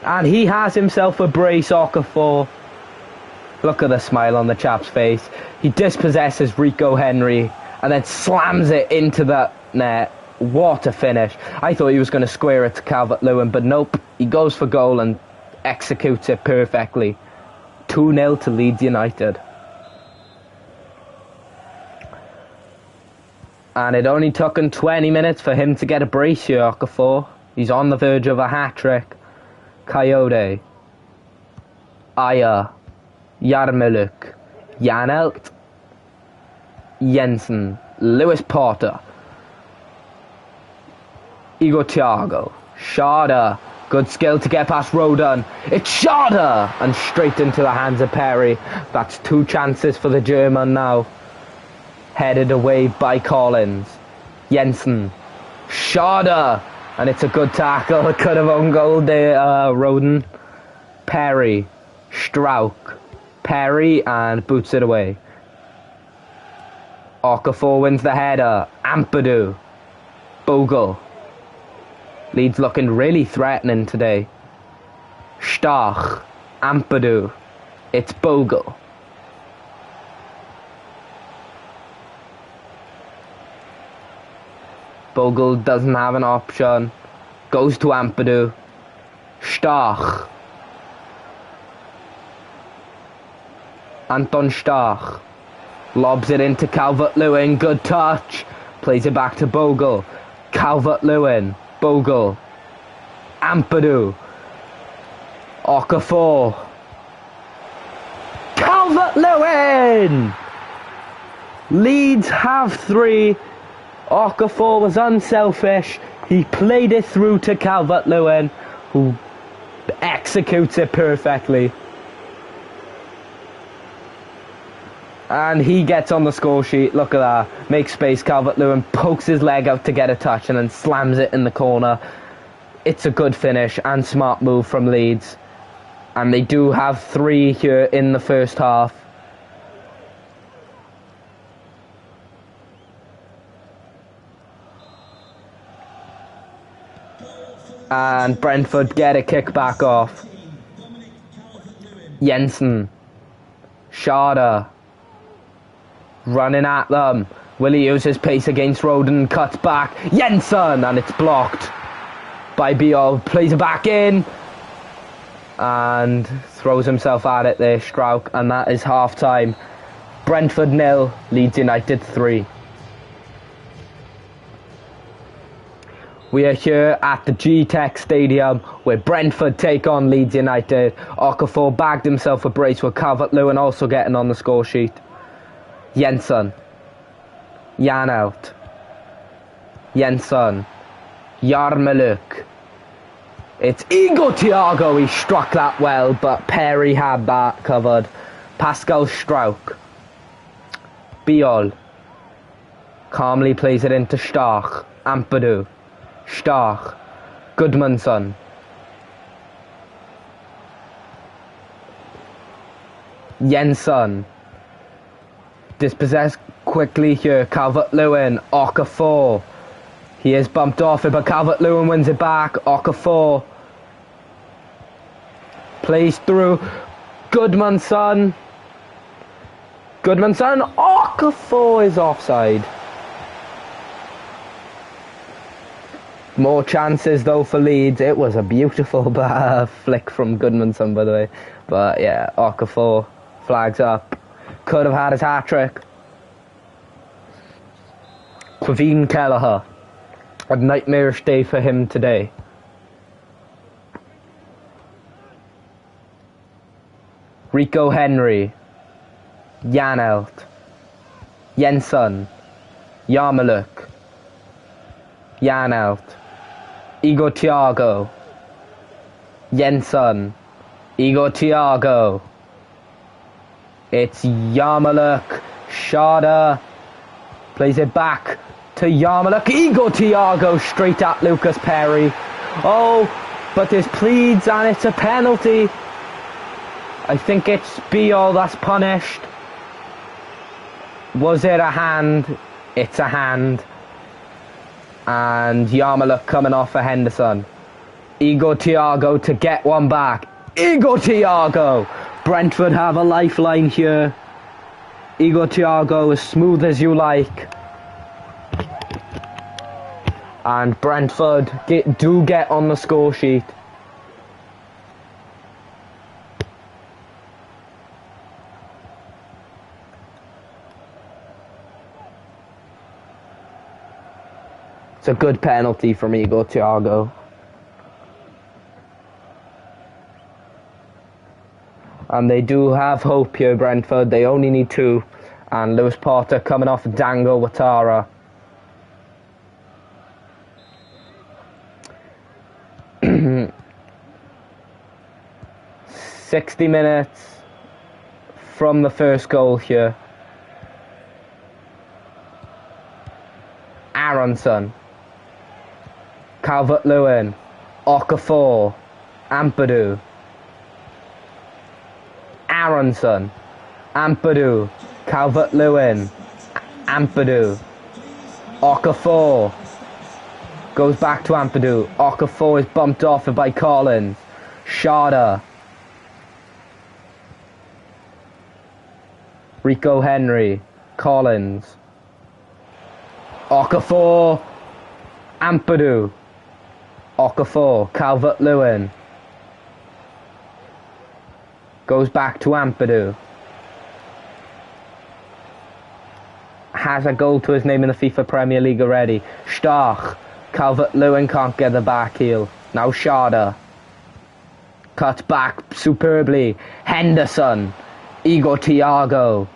Speaker 1: And he has himself a brace, Okafor. Look at the smile on the chap's face. He dispossesses Rico Henry and then slams it into the net. What a finish. I thought he was going to square it to Calvert-Lewin, but nope. He goes for goal and executes it perfectly. 2-0 to Leeds United. And it only took him 20 minutes for him to get a brace here, Okafor. He's on the verge of a hat-trick. Coyote. Aya. Yarmuluk. Janelt. Jensen. Lewis Potter. Igor Thiago. Sharda. Good skill to get past Rodon. It's Sharda! And straight into the hands of Perry. That's 2 chances for the German now. Headed away by Collins. Jensen. Sharda! And it's a good tackle. It could have owned goal there, Rodon. Perry. Strauch. Perry and boots it away. Okafor wins the header. Ampadu. Bogle. Leeds looking really threatening today. Stach, Ampadu, it's Bogle. Bogle doesn't have an option. Goes to Ampadu. Stach. Anton Stach. Lobs it into Calvert-Lewin. Good touch. Plays it back to Bogle. Calvert-Lewin. Bogle. Ampadu. Okafor. Calvert-Lewin! Leeds have 3. Okafor was unselfish. He played it through to Calvert-Lewin, who executes it perfectly. And he gets on the score sheet. Look at that. Makes space. Calvert-Lewin pokes his leg out to get a touch and then slams it in the corner. It's a good finish and smart move from Leeds. And they do have 3 here in the first half. And Brentford get a kick back off. Jensen. Schade. Running at them. Will he use his pace against Roden? Cuts back. Jensen! And it's blocked by Biol. Plays it back in. And throws himself at it there, Strauch. And that is half time. Brentford 0, Leeds United 3. We are here at the G-Tech Stadium where Brentford take on Leeds United. Okafor bagged himself a brace with Calvert-Lewin also getting on the score sheet. Jensen. Janelt. Jensen. Yarmouk. It's Igor Thiago. He struck that well, but Perry had that covered. Pascal Strauch. Biol. Calmly plays it into Stach. Ampadu. Stach. Goodmanson. Jensen. Dispossessed quickly here. Calvert-Lewin. Okafor. He is bumped off it, but Calvert-Lewin wins it back. Okafor. Plays through. Goodmanson. Goodmanson. Okafor is offside. More chances though for Leeds. It was a beautiful flick from Goodmanson, by the way. But yeah, Okafor flags up. Could have had his hat-trick. Quaveen Kelleher. A nightmarish day for him today. Rico Henry. Janelt. Jensen. Yarmouk. Janelt. Igor Thiago. Jensen. Igor Thiago. It's Yarmouk. Schade. Plays it back to Yarmouk. Igor Thiago straight at Lucas Perry. Oh, but there's pleads and it's a penalty. I think it's Biol that's punished. Was it a hand? It's a hand. And Yarmouk coming off for Henderson. Igor Thiago to get one back. Igor Thiago! Brentford have a lifeline here. Igor Thiago, as smooth as you like. And Brentford do get on the score sheet. It's a good penalty from Igor Thiago. And they do have hope here, Brentford. They only need 2. And Lewis Potter coming off Dango Ouattara. $60 minutes from the first goal here. Aronson. Calvert-Lewin. Okafor. Ampadu. Aronson. Ampadu. Calvert-Lewin. Ampadu. Okafor. Goes back to Ampadu. Okafor is bumped off it by Collins. Shada. Rico Henry. Collins. Okafor. Ampadu. Okafor. Calvert-Lewin. Goes back to Ampadu. Has a goal to his name in the FIFA Premier League already. Stark. Calvert-Lewin can't get the back heel. Now Shada. Cut back superbly. Henderson. Igor Thiago.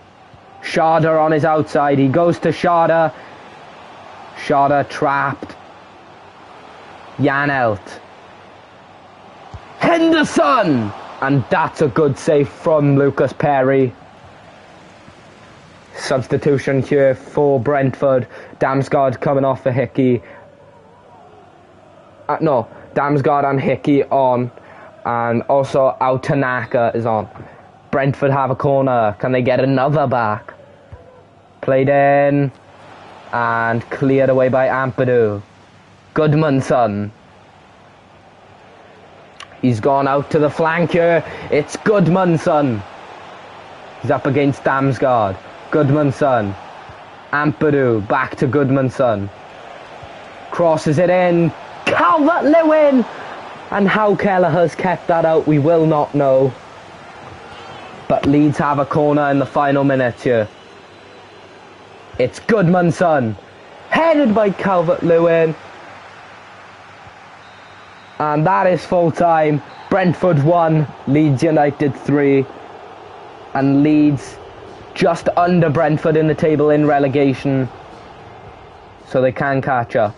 Speaker 1: Shada on his outside. He goes to Shada. Shada trapped. Janelt. Henderson! And that's a good save from Lucas Perry. Substitution here for Brentford. Damsgaard coming off for Hickey. No, Damsgaard and Hickey on. And also Tanaka is on. Brentford have a corner. Can they get another back? Played in. And cleared away by Ampadu. Goodmanson. He's gone out to the flank here. It's Goodmanson. He's up against Damsgaard. Goodmanson. Ampadu. Back to Goodmanson. Crosses it in. Calvert-Lewin. And how Kelleher's kept that out, we will not know. But Leeds have a corner in the final minutes here. It's Goodmanson. Headed by Calvert-Lewin. And that is full time. Brentford 1, Leeds United 3. And Leeds just under Brentford in the table in relegation. So they can catch up.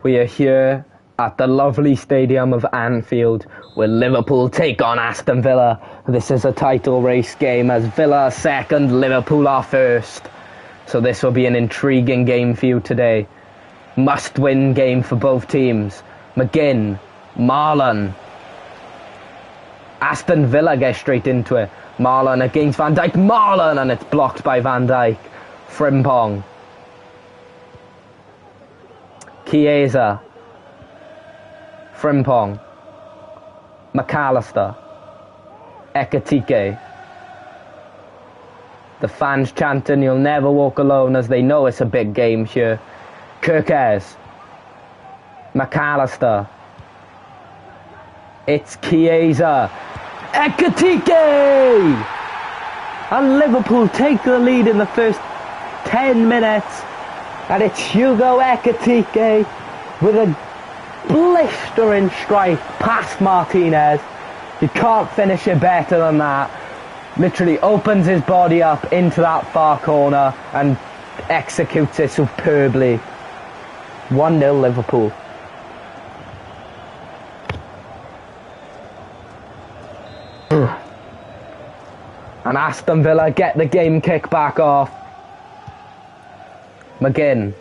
Speaker 1: We are here at the lovely stadium of Anfield, where Liverpool take on Aston Villa. This is a title race game, as Villa are second, Liverpool are first. So this will be an intriguing game for you today. Must-win game for both teams. McGinn, Marlon. Aston Villa get straight into it. Marlon against Van Dijk. Marlon, and it's blocked by Van Dijk. Frimpong. Chiesa. Frimpong. McAllister. Ekitike. The fans chanting, "You'll never walk alone," as they know it's a big game here. Kirkes. McAllister. It's Chiesa. Ekitike! And Liverpool take the lead in the first 10 minutes. And it's Hugo Ekitike with a blistering strike past Martinez. You can't finish it better than that. Literally opens his body up into that far corner and executes it superbly. 1-0 Liverpool. And Aston Villa get the game kick back off. McGinn.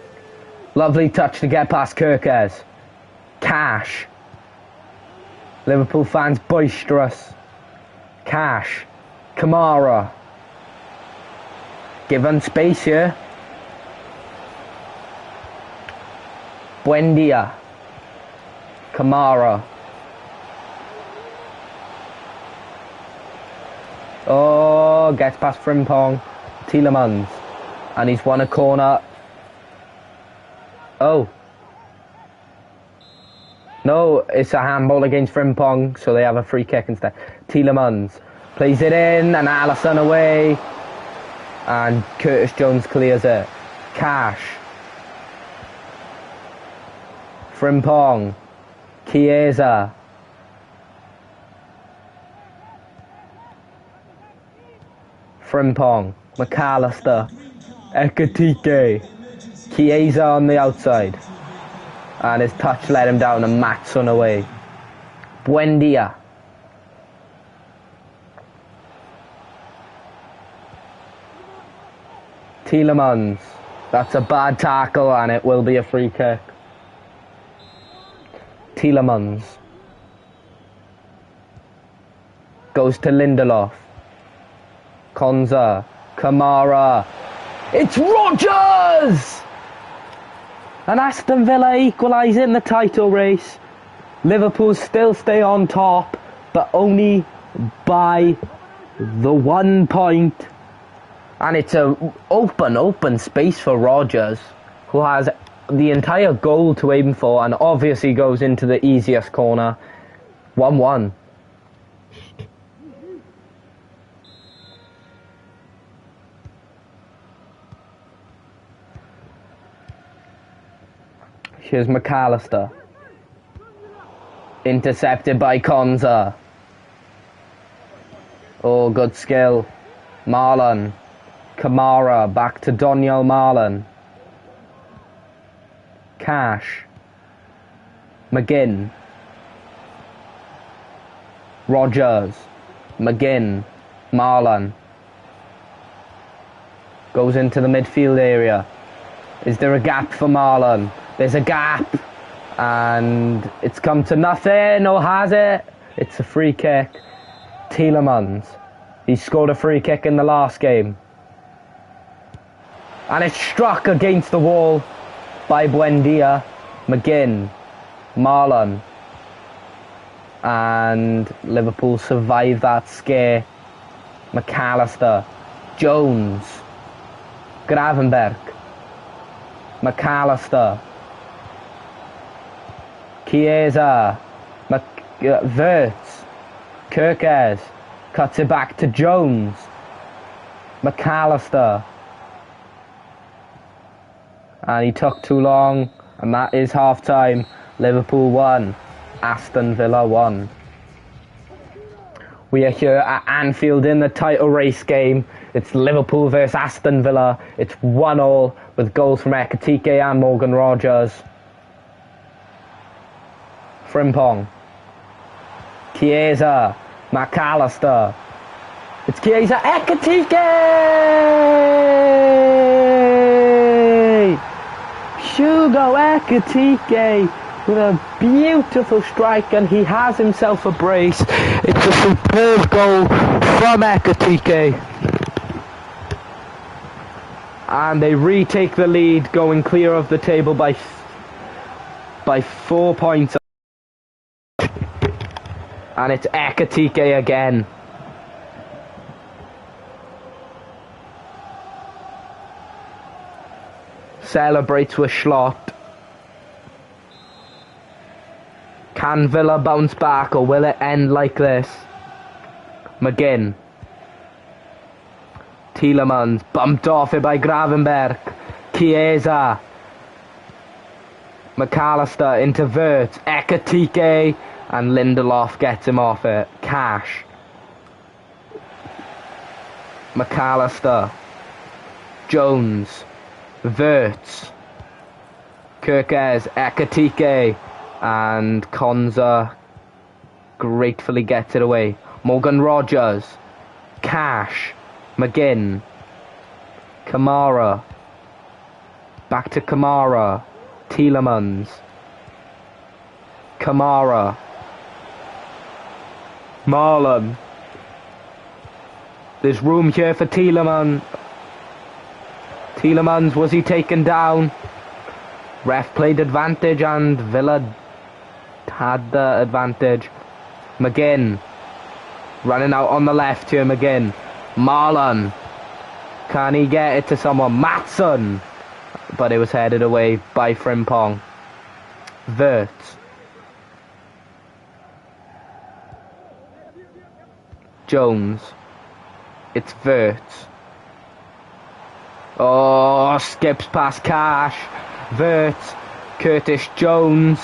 Speaker 1: Lovely touch to get past Kirkes. Cash. Liverpool fans boisterous. Cash. Kamara. Given space here. Buendia. Kamara. Oh, gets past Frimpong. Tielemans. And he's won a corner. Oh. No, it's a handball against Frimpong, so they have a free kick instead. Tielemans plays it in, and Alisson away. And Curtis Jones clears it. Cash. Frimpong. Chiesa. Frimpong. McAllister. Ekitike. Chiesa on the outside. And his touch let him down and Matson away. Buendia. Tielemans. That's a bad tackle and it will be a free kick. Tielemans. Goes to Lindelof. Konza. Kamara. It's Rodgers! And Aston Villa equalise in the title race. Liverpool still stay on top, but only by the 1 point. And it's a open space for Rodgers, who has the entire goal to aim for and obviously goes into the easiest corner. 1-1. Here's McAllister. Intercepted by Konza. Oh, good skill. Marlon. Kamara. Back to Daniel Marlon. Cash. McGinn. Rodgers. McGinn. Marlon. Goes into the midfield area. Is there a gap for Marlon? There's a gap. And it's come to nothing, or has it? It's a free kick. Tielemans. He scored a free kick in the last game. And it's struck against the wall by Buendia. McGinn. Marlon. And Liverpool survive that scare. McAllister. Jones. Gravenberch. McAllister. Chiesa. Wirtz. Kirkes. Cuts it back to Jones. McAllister. And he took too long. And that is half time. Liverpool 1. Aston Villa 1. We are here at Anfield in the title race game. It's Liverpool versus Aston Villa. It's 1-1 with goals from Ekitike and Morgan Rodgers. Frimpong. Chiesa. McAllister. It's Chiesa. Ekitike! Hugo Ekitike with a beautiful strike, and he has himself a brace. It's a superb goal from Ekitike. And they retake the lead, going clear of the table by 4 points. And it's Ekitike again. Celebrates with Schlott. Can Villa bounce back, or will it end like this? McGinn. Tielemans. Bumped off it by Gravenberch. Chiesa. McAllister into Wirtz. Ekitike. And Lindelof gets him off it. Cash. McAllister. Jones. Wirtz. Kirkes. Ekitike. And Konza gratefully gets it away. Morgan Rodgers. Cash. McGinn. Kamara. Back to Kamara. Tielemans. Kamara. Marlon. There's room here for Tielemans. Tielemans, was he taken down? Ref played advantage and Villa had the advantage. McGinn. Running out on the left here, McGinn. Marlon. Can he get it to someone? Matson. But it was headed away by Frimpong. Wirtz. Jones. It's Wirtz. Oh, skips past Cash. Wirtz. Curtis Jones.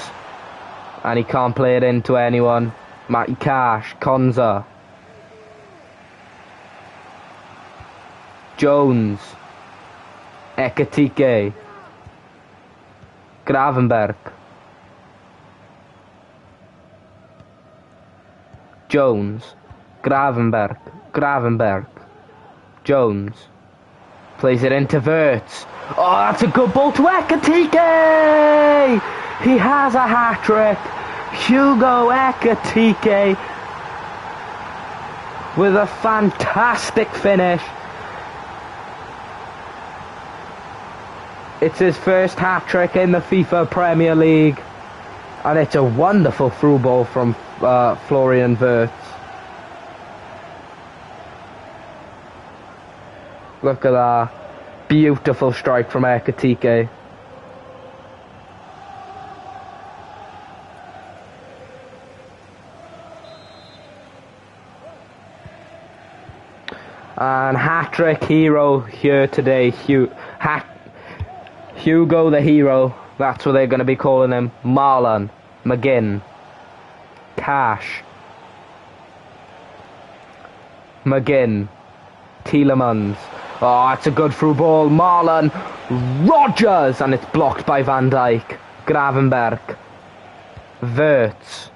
Speaker 1: And he can't play it into anyone. Matty Cash. Konza. Jones. Ekitike. Gravenberch. Jones. Gravenberg. Jones. Plays it into Wirtz. Oh, that's a good ball to Ekatike! He has a hat-trick. Hugo Ekatike with a fantastic finish. It's his first hat-trick in the FIFA Premier League. And it's a wonderful through ball from Florian Wirtz. Look at that. Beautiful strike from Ekatike. And hat-trick hero here today. Hugo the hero. That's what they're going to be calling him. Marlon. McGinn. Cash. McGinn. Tielemans. Oh, it's a good through ball. Marlon. Rogers. And it's blocked by Van Dijk. Gravenberg. Wirtz.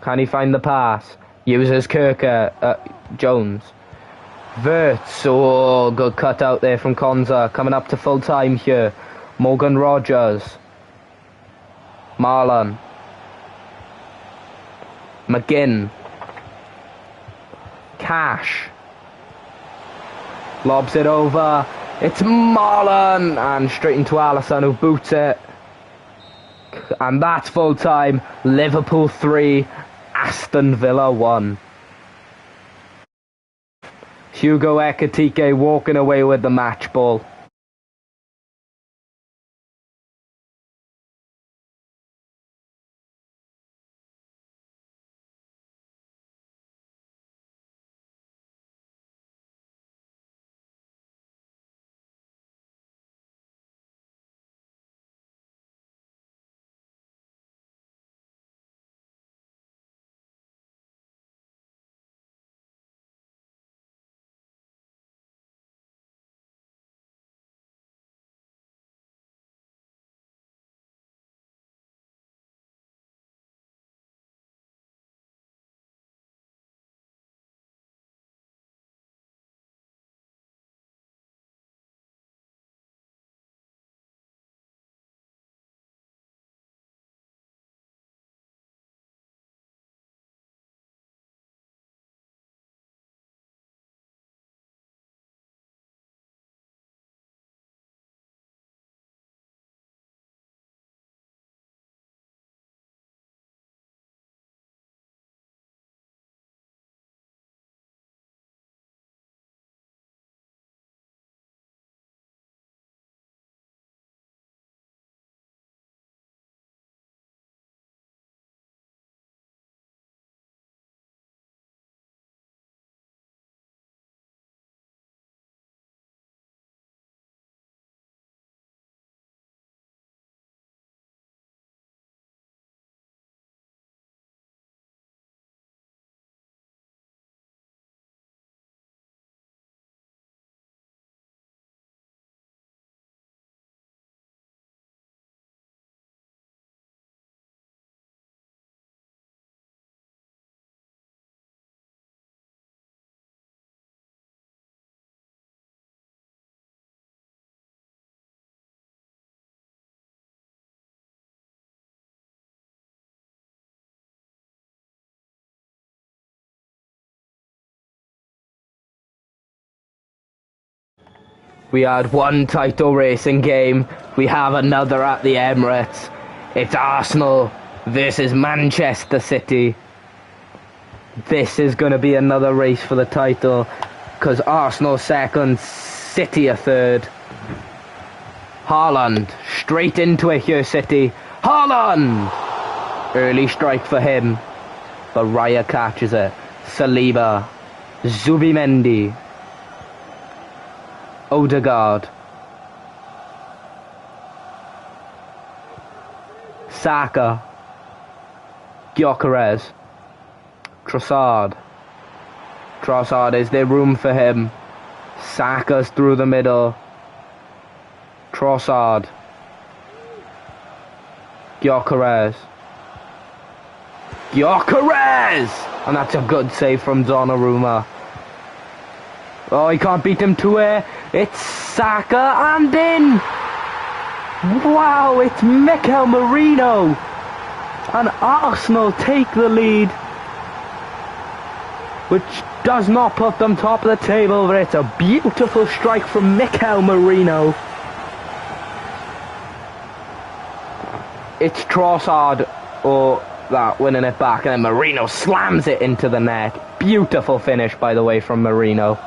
Speaker 1: Can he find the pass? Uses Jones. Wirtz. Oh, good cut out there from Konza. Coming up to full time here. Morgan Rogers. Marlon. McGinn. Cash. Lobs it over. It's Marlon. And straight into Alisson, who boots it. And that's full time. Liverpool 3. Aston Villa 1. Hugo Ekatike walking away with the match ball. We had one title racing game. We have another at the Emirates. It's Arsenal versus Manchester City. This is going to be another race for the title, because Arsenal second, City a third. Haaland straight into it here, City. Haaland! Early strike for him, but Raya catches it. Saliba. Zubimendi. Odegaard. Saka. Gyökeres. Trossard. Is there room for him? Saka's through the middle. Trossard. Gyökeres. Gyökeres! And that's a good save from Donnarumma. Oh, he can't beat him to it. It's Saka and in! Wow, it's Mikel Merino! And Arsenal take the lead, which does not put them top of the table, but it's a beautiful strike from Mikel Merino. It's Trossard that winning it back, and then Merino slams it into the net. Beautiful finish, by the way, from Merino.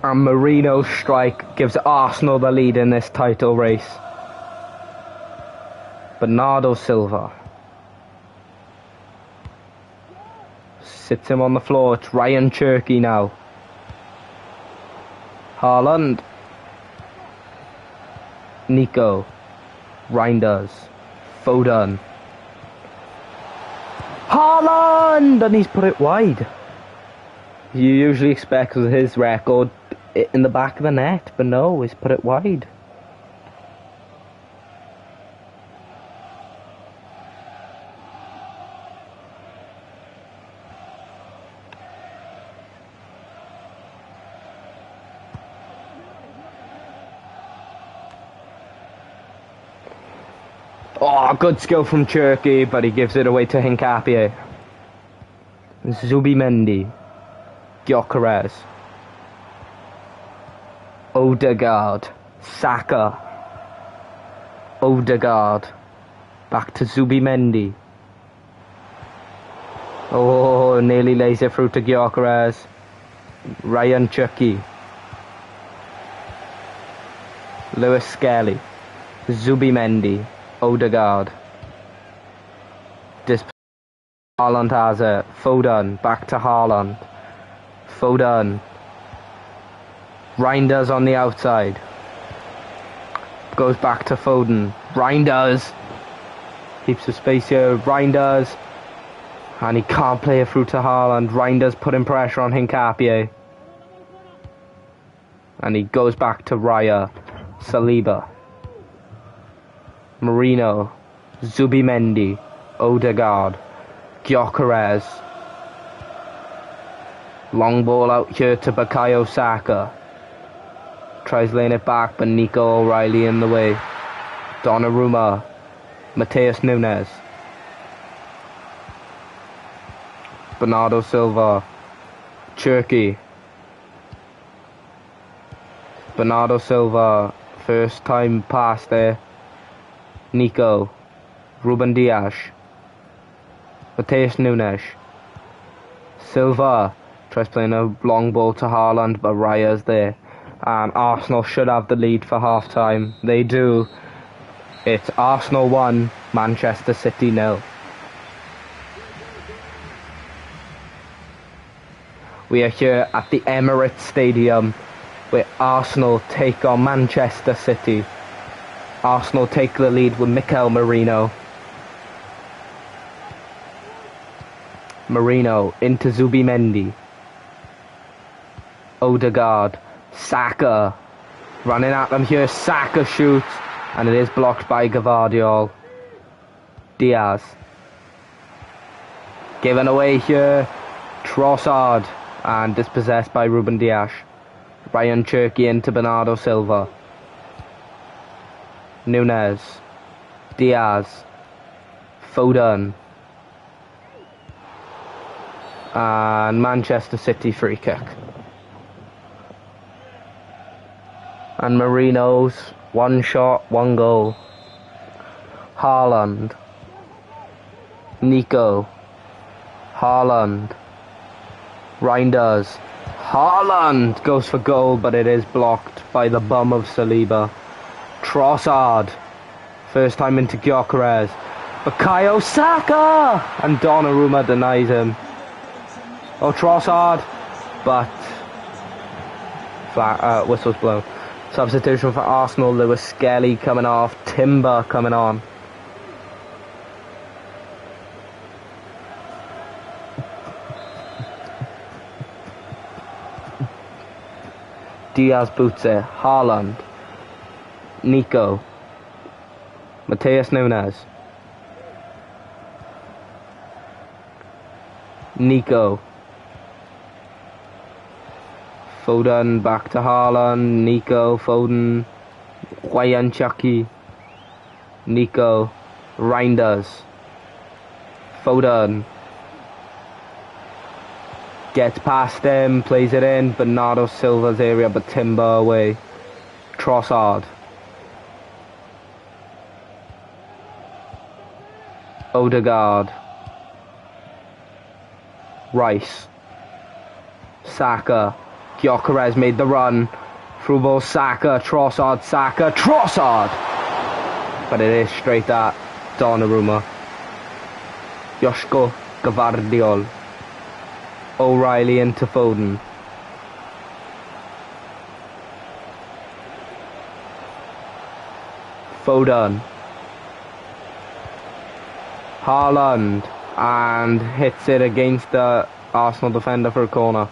Speaker 1: And Merino's strike gives Arsenal the lead in this title race. Bernardo Silva sits him on the floor. It's Ryan Cherky now. Haaland. Nico. Reinders. Foden. Haaland! And he's put it wide. You usually expect with his record in the back of the net, but no, he's put it wide. Oh, good skill from Turkey, but he gives it away to Hincapie. Zubimendi. Gyökeres. Odegaard. Saka. Odegaard. Back to Zubimendi. Oh, nearly lays it through to Gyökeres. Ryan Cherki. Lewis Skelly. Zubimendi. Odegaard. Haaland has it. Foden. Back to Haaland. Foden. Reinders on the outside. Goes back to Foden. Reinders. Keeps the space here. Reinders. And he can't play it through to Haaland. Reinders putting pressure on Hincapie. And he goes back to Raya. Saliba. Marino, Zubimendi, Odegaard, Gyökeres. Long ball out here to Bukayo Saka. Tries laying it back, but Nico O'Reilly in the way. Donnarumma, Mateus Nunes. Bernardo Silva, Cherki. Bernardo Silva, first time pass there. Nico, Ruben Dias, Mateus Nunes, Silva tries playing a long ball to Haaland, but Raya's there. And Arsenal should have the lead for half time. They do. It's Arsenal 1, Manchester City 0. We are here at the Emirates Stadium, where Arsenal take on Manchester City. Arsenal take the lead with Mikel Merino. Merino into Zubimendi. Odegaard. Saka. Running at them here. Saka shoots. And it is blocked by Gvardiol. Diaz. Given away here. Trossard. And dispossessed by Ruben Dias. Ryan Cherki into Bernardo Silva. Nunes, Diaz, Foden, and Manchester City free kick. And Marino's one shot, one goal. Haaland, Nico, Haaland, Reinders, Haaland goes for goal, but it is blocked by the bum of Saliba. Trossard, first time into Gyökeres, Bukayo Saka, and Donnarumma denies him. Oh, Trossard, but whistle's blown. Substitution for Arsenal, Lewis Skelly coming off, Timber coming on. Diaz boots it, Haaland. Nico, Mateus Nunes, Nico, Foden back to Haaland, Nico, Foden, Ryan Cherki, Nico, Reinders, Foden, gets past him, plays it in, Bernardo Silva's area, but Timber away, Trossard. Odegaard, Rice, Saka, Gyökeres made the run, through ball Saka, Trossard, but it is straight at Donnarumma. Joško Gvardiol, O'Reilly into Foden. Foden. Haaland, and hits it against the Arsenal defender for a corner.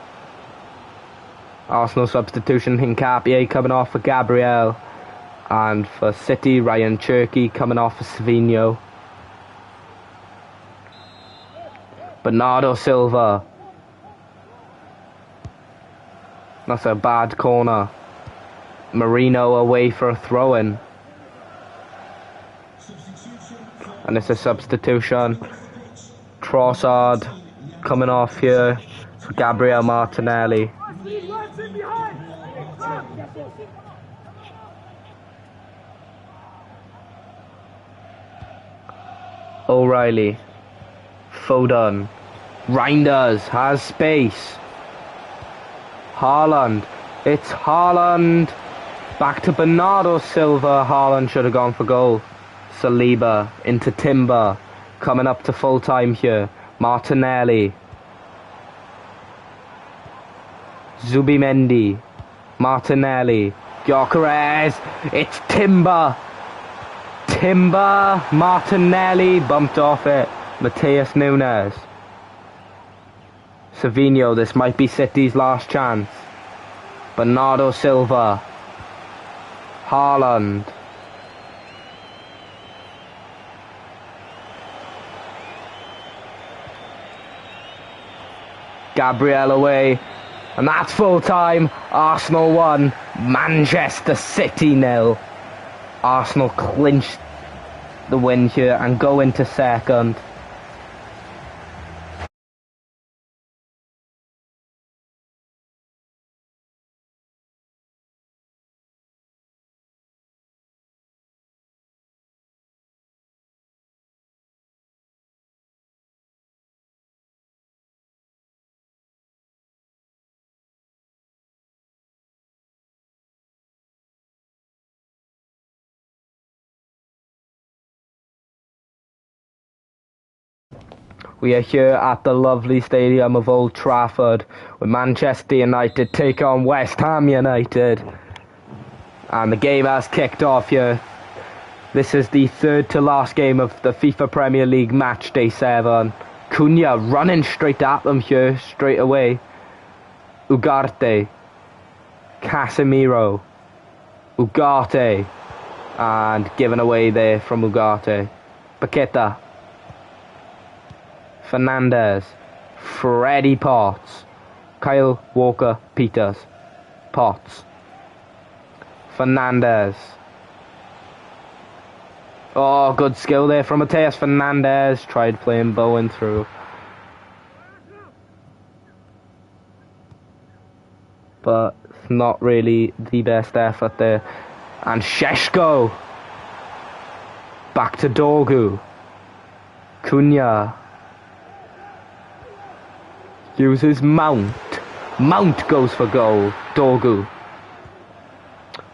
Speaker 1: Arsenal substitution, Hincapié coming off for Gabriel. And for City, Ryan Cherky coming off for Savinho. Bernardo Silva. That's a bad corner. Marino away for a throw-in. And it's a substitution. Trossard coming off here for Gabriel Martinelli. O'Reilly. Foden. Reinders has space. Haaland. It's Haaland. Back to Bernardo Silva. Haaland should have gone for goal. Saliba into Timber. Coming up to full time here. Martinelli. Zubimendi. Martinelli. Gyökeres. It's Timber. Timber. Martinelli bumped off it. Mateus Nunes. Savinho, this might be City's last chance. Bernardo Silva. Haaland. Gabriel away. And that's full time. Arsenal 1. Manchester City 0. Arsenal clinched the win here and go into second. We are here at the lovely stadium of Old Trafford, where Manchester United take on West Ham United. And the game has kicked off here. This is the third to last game of the FIFA Premier League match day 7. Cunha running straight at them here, straight away. Ugarte. Casemiro. Ugarte. And given away there from Ugarte. Paqueta. Fernandez, Freddie Potts, Kyle Walker-Peters, Potts, Fernandez. Oh, good skill there from Mateus Fernandez. Tried playing Bowen through. But not really the best effort there. And Šeško. Back to Dorgu. Cunha. Uses Mount. Mount goes for goal. Dorgu.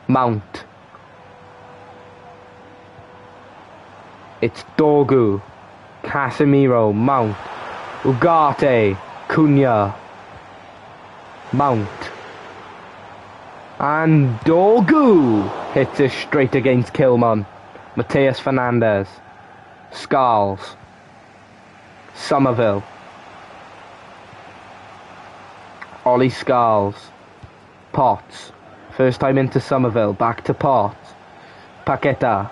Speaker 1: Mount. It's Dorgu. Casemiro. Mount. Ugarte. Cunha. Mount. And Dorgu hits it straight against Kilman. Mateus Fernandez. Scarles. Somerville. Ollie Scarles. Potts. First time into Somerville. Back to Potts. Paqueta.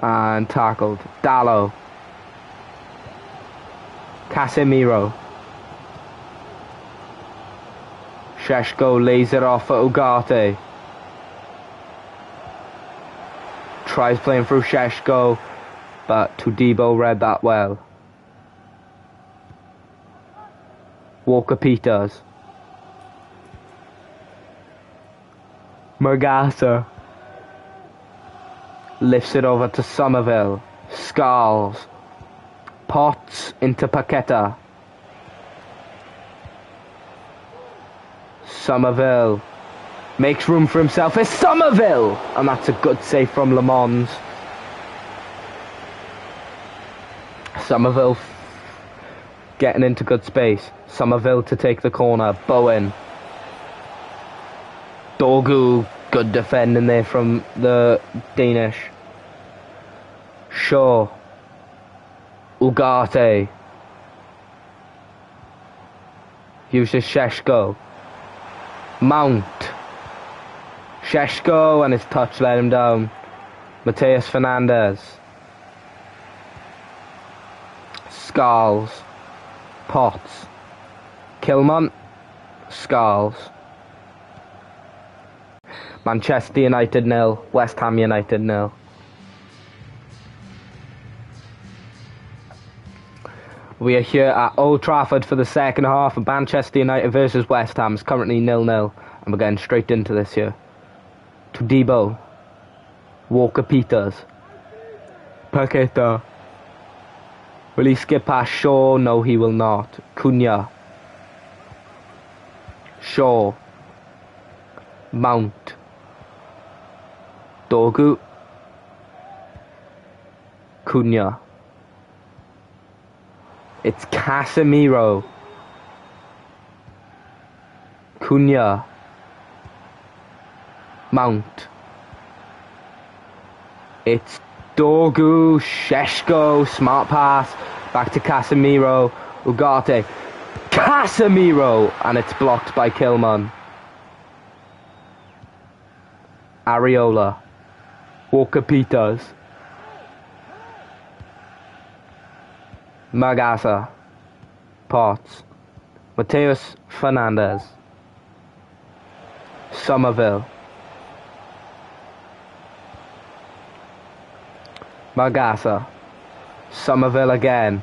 Speaker 1: And tackled. Dallo. Casemiro. Šeško lays it off for Ugarte. Tries playing through Šeško, but Tudibo read that well. Walker-Peters. Morgasa. Lifts it over to Somerville. Scarles. Potts into Paqueta. Somerville. Makes room for himself. It's Somerville! And that's a good save from Le Mans. Somerville getting into good space. Somerville to take the corner. Bowen. Dorgu. Good defending there from the Danish. Shaw. Ugarte. uses Sheshko. Mount. Sheshko and his touch let him down. Mateus Fernandez. Scarles. Potts. Kilman. Scarles. Manchester United 0. West Ham United 0. We are here at Old Trafford for the second half of Manchester United versus West Ham. It's currently 0-0. And we're getting straight into this here. To Debo. Walker-Peters. Paqueta. Will he skip past Shaw? No, he will not. Cunha. Shaw. Mount. Dogu. Cunha. It's Casemiro. Cunha. Mount. It's Dogu. Sheshko. Smart pass. Back to Casemiro. Ugarte. Casemiro! And it's blocked by Kilman. Areola. Walker-Peters. Magasa. Potts. Mateus Fernandez. Somerville. Magasa. Somerville again.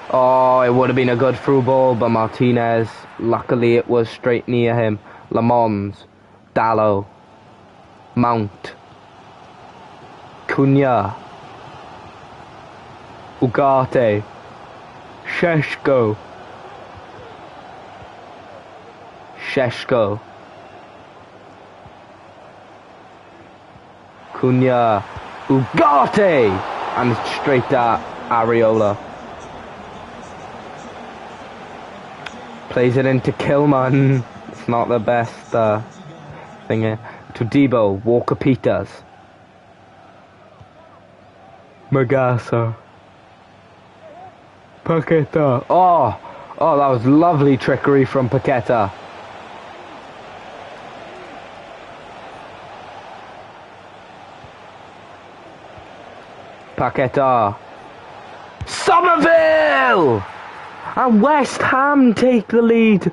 Speaker 1: Oh, it would have been a good through ball, but Martinez, luckily it was straight near him. Lamons. Dallo. Mount. Cunha. Ugarte. Sheshko. Sheshko. Cunha. Ugarte! And it's straight at Areola. Plays it into Kilman. It's not the best thing here. To Debo. Walker-Peters. Magasa. Paqueta. Oh, that was lovely trickery from Paqueta. Paqueta. Somerville! And West Ham take the lead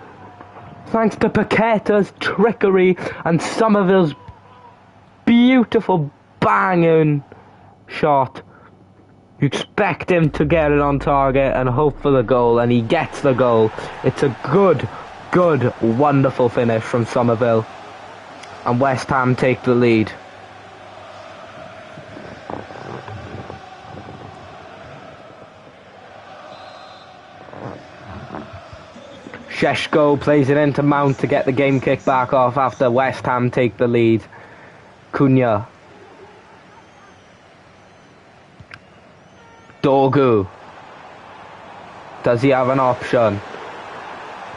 Speaker 1: thanks to Paqueta's trickery and Somerville's beautiful banging shot. You expect him to get it on target and hope for the goal, and he gets the goal. It's a good, wonderful finish from Somerville. And West Ham take the lead. Sheshko plays it into Mount to get the game kick back off after West Ham take the lead. Cunha. Dogu. Does he have an option?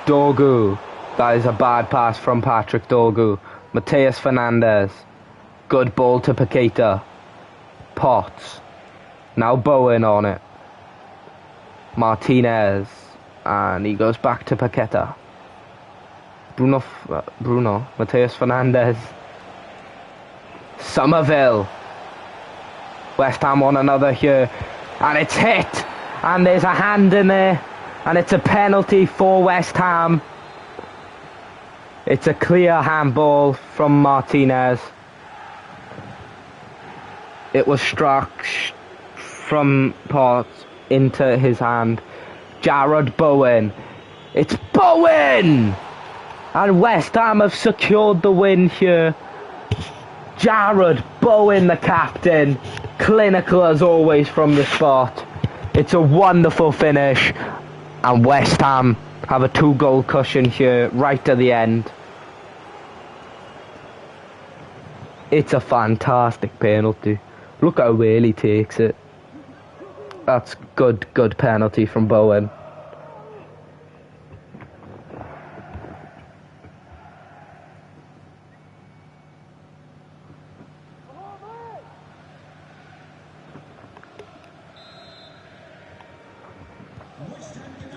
Speaker 1: Dogu. That is a bad pass from Patrick Dogu. Mateus Fernandez. Good ball to Paqueta. Potts. Now Bowen on it. Martinez. And he goes back to Paqueta. Bruno. Mateus Fernandez. Somerville. West Ham on another here. And it's hit. And there's a hand in there. And it's a penalty for West Ham. It's a clear handball from Martinez. It was struck from Potts into his hand. Jared Bowen. It's Bowen! And West Ham have secured the win here. Jared Bowen, the captain. Clinical as always from the spot. It's a wonderful finish. And West Ham have a 2-goal cushion here right at the end. It's a fantastic penalty. Look how well he takes it. That's good penalty from Bowen.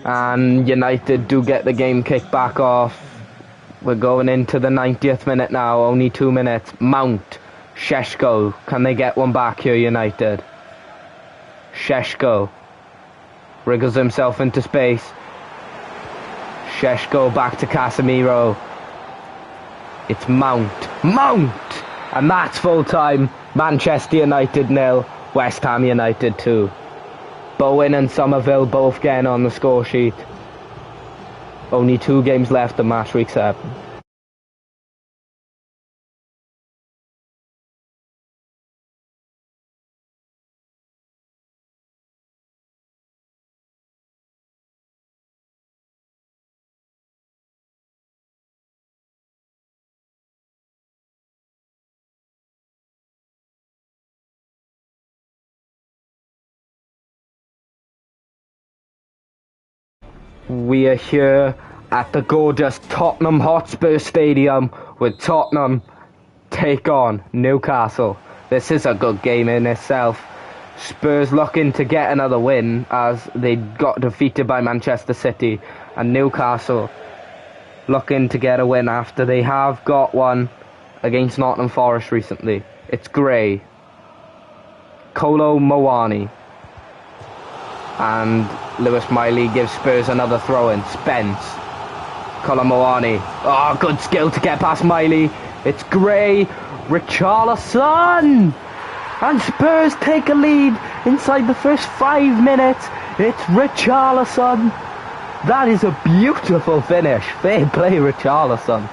Speaker 1: And United do get the game kicked back off. We're going into the 90th minute now, only 2 minutes. Mount, Sheshko, can they get one back here, United? Sheshko wriggles himself into space. Sheshko back to Casemiro. It's Mount. And that's full time. Manchester United 0, West Ham United 2. Bowen and Somerville both getting on the score sheet. Only 2 games left of match week 7. We are here at the gorgeous Tottenham Hotspur Stadium with Tottenham take on Newcastle. This is a good game in itself. Spurs looking to get another win as they got defeated by Manchester City, and Newcastle looking to get a win after they have got one against Nottingham Forest recently. It's Gray, Kolo Muani, and Lewis Miley gives Spurs another throw-in. Spence, Kolo Muani. Oh, good skill to get past Miley. It's Gray, Richarlison, and Spurs take a lead inside the first 5 minutes. It's Richarlison. That is a beautiful finish. Fair play, Richarlison.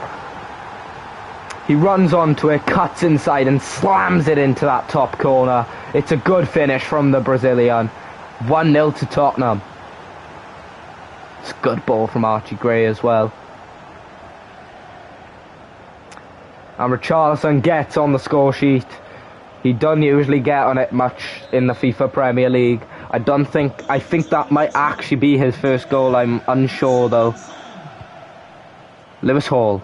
Speaker 1: He runs onto it, cuts inside and slams it into that top corner. It's a good finish from the Brazilian. 1-0 to Tottenham. It's a good ball from Archie Gray as well. And Richarlison gets on the score sheet. He don't usually get on it much in the FIFA Premier League. I think that might actually be his first goal. I'm unsure though. Lewis Hall.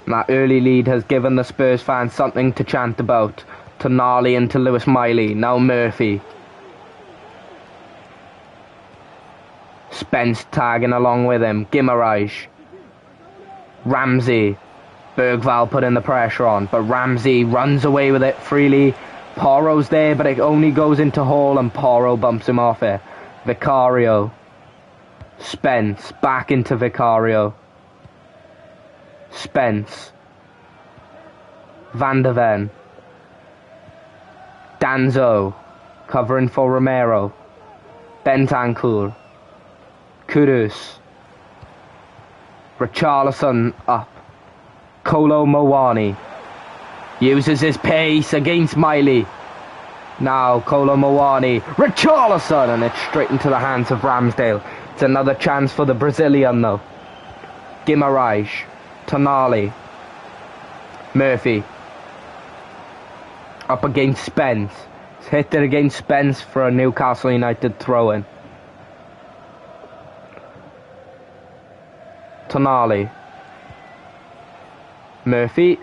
Speaker 1: And that early lead has given the Spurs fans something to chant about. Tonali into Lewis Miley. Now Murphy. Spence tagging along with him. Guimaraes. Ramsey. Bergvall putting the pressure on, but Ramsey runs away with it freely. Porro's there, but it only goes into Hall, and Porro bumps him off it. Vicario. Spence. Back into Vicario. Spence. Van der Ven. Danzo. Covering for Romero. Bentancur. Kudus. Richarlison up. Kolo Muani uses his pace against Miley. Now Kolo Muani. Richarlison, and it's straight into the hands of Ramsdale. It's another chance for the Brazilian though. Guimaraes. Tonali. Murphy. Up against Spence. It's hit it against Spence for a Newcastle United throw-in. Tonali. Murphy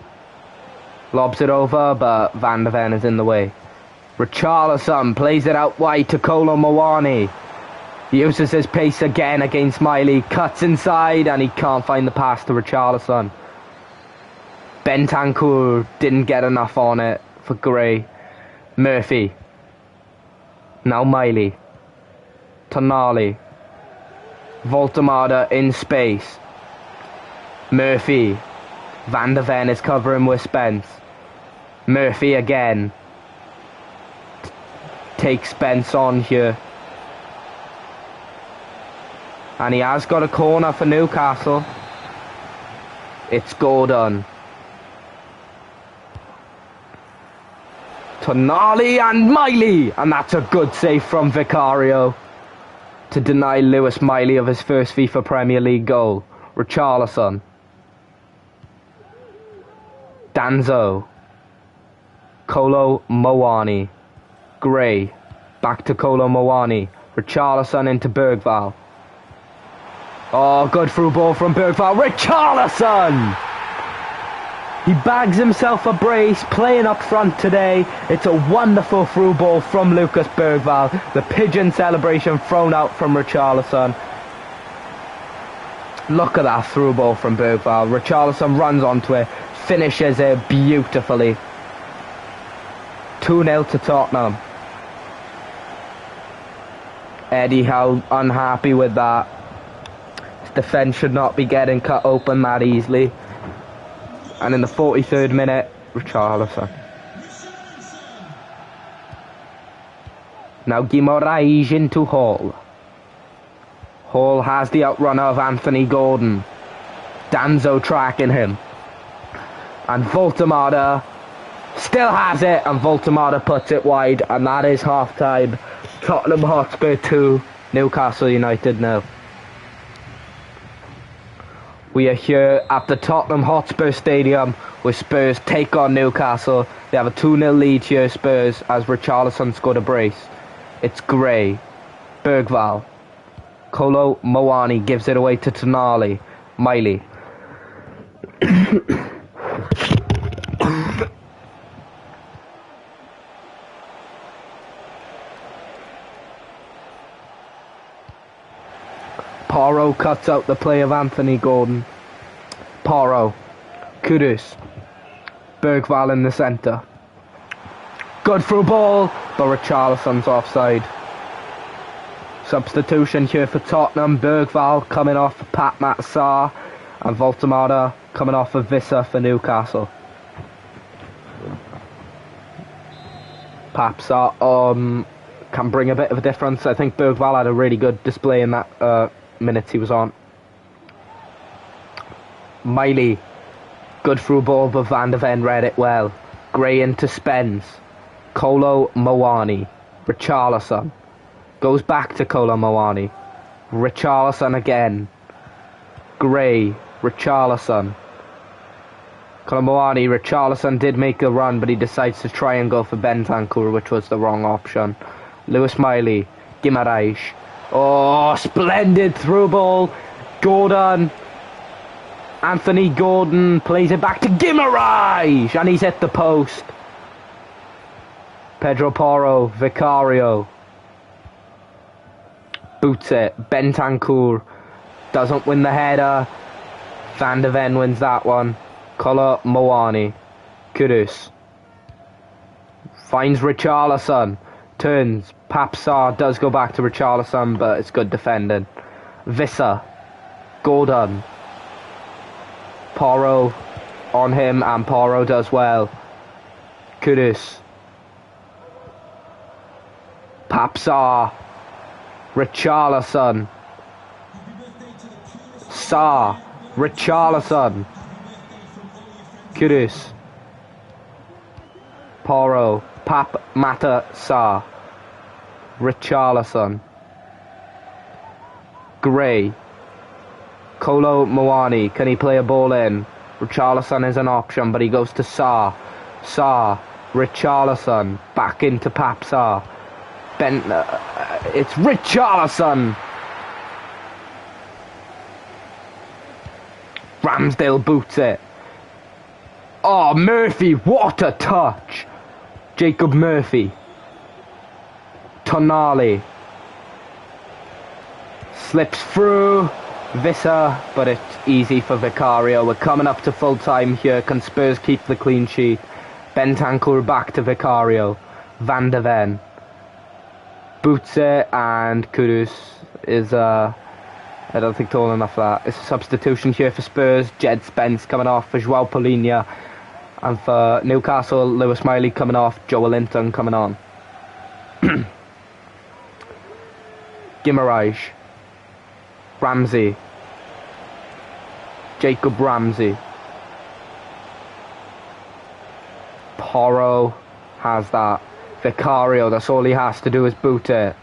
Speaker 1: lobs it over, but Van der Ven is in the way. Richarlison plays it out wide to Kolo Muani. He uses his pace again against Miley, cuts inside, and he can't find the pass to Richarlison. Bentancur didn't get enough on it for Gray. Murphy. Now Miley. Tonali. Voltemada in space. Murphy. Van der Ven is covering with Spence. Murphy again. Takes Spence on here. And he has got a corner for Newcastle. It's Gordon. Tonali and Miley. And that's a good save from Vicario to deny Lewis Miley of his first FIFA Premier League goal. Richarlison. Danzo. Kolo Muani. Gray. Back to Kolo Muani. Richarlison into Bergvall. Oh, good through ball from Bergvall. Richarlison! He bags himself a brace, playing up front today. It's a wonderful through ball from Lucas Bergvall. The pigeon celebration thrown out from Richarlison. Look at that through ball from Bergvall. Richarlison runs onto it, finishes it beautifully. 2-0 to Tottenham. Eddie Howe unhappy with that. His defence should not be getting cut open that easily. And in the 43rd minute, Richarlison. Now Guimaraes into Hall. Hall has the outrunner of Anthony Gordon. Danzo tracking him. And Voltemada still has it, and Voltemada puts it wide, and that is half time. Tottenham Hotspur 2, Newcastle United 0. We are here at the Tottenham Hotspur Stadium where Spurs take on Newcastle. They have a 2-0 lead here, Spurs, as Richarlison scored a brace. It's Gray. Bergvall. Kolo Muani gives it away to Tonali. Miley. Porro cuts out the play of Anthony Gordon. Porro. Kudus. Bergvall in the centre. Good through ball, but Richarlison's offside. Substitution here for Tottenham. Bergvall coming off for Pat Matsar, and Voltemada coming off for Vissa for Newcastle. Papsar can bring a bit of a difference. I think Bergvall had a really good display in that minutes he was on. Miley, good through ball, but Van de Ven read it well. Gray into Spence. Kolo Muani. Richarlison. Goes back to Kolo Muani. Richarlison again. Gray. Richarlison. Kolo Muani. Richarlison did make a run, but he decides to try and go for Bentancur, which was the wrong option. Lewis Miley. Guimaraes. Oh, splendid through ball. Gordon. Anthony Gordon plays it back to Guimaraes, and he's at the post. Pedro Porro. Vicario. Boots it. Bentancur doesn't win the header. Van de Ven wins that one. Kolo Muani. Kudus. Finds Richarlison. Turns. Papsar does go back to Richarlison, but it's good defending. Vissa. Gordon. Porro on him, and Porro does well. Kudus. Papsar. Richarlison. Sarr. Richarlison. Kudus. Porro. Pap Mata Sarr. Richarlison. Gray. Kolo Muani. Can he play a ball in? Richarlison is an option, but he goes to Sarr. Sarr. Richarlison. Back into Papsar. It's Richarlison. Ramsdale boots it. Oh, Murphy, what a touch. Jacob Murphy. Tonali. Slips through. Vissa, but it's easy for Vicario. We're coming up to full time here. Can Spurs keep the clean sheet? Bentancur back to Vicario. Van de Ven. Boots it, and Kudus is, I don't think tall enough for that. It's a substitution here for Spurs. Jed Spence coming off for João Paulinho. And for Newcastle, Lewis Miley coming off, Joel Linton coming on. Guimaraes. Ramsey. Jacob Ramsey. Porro has that. Vicario, that's all he has to do is boot it.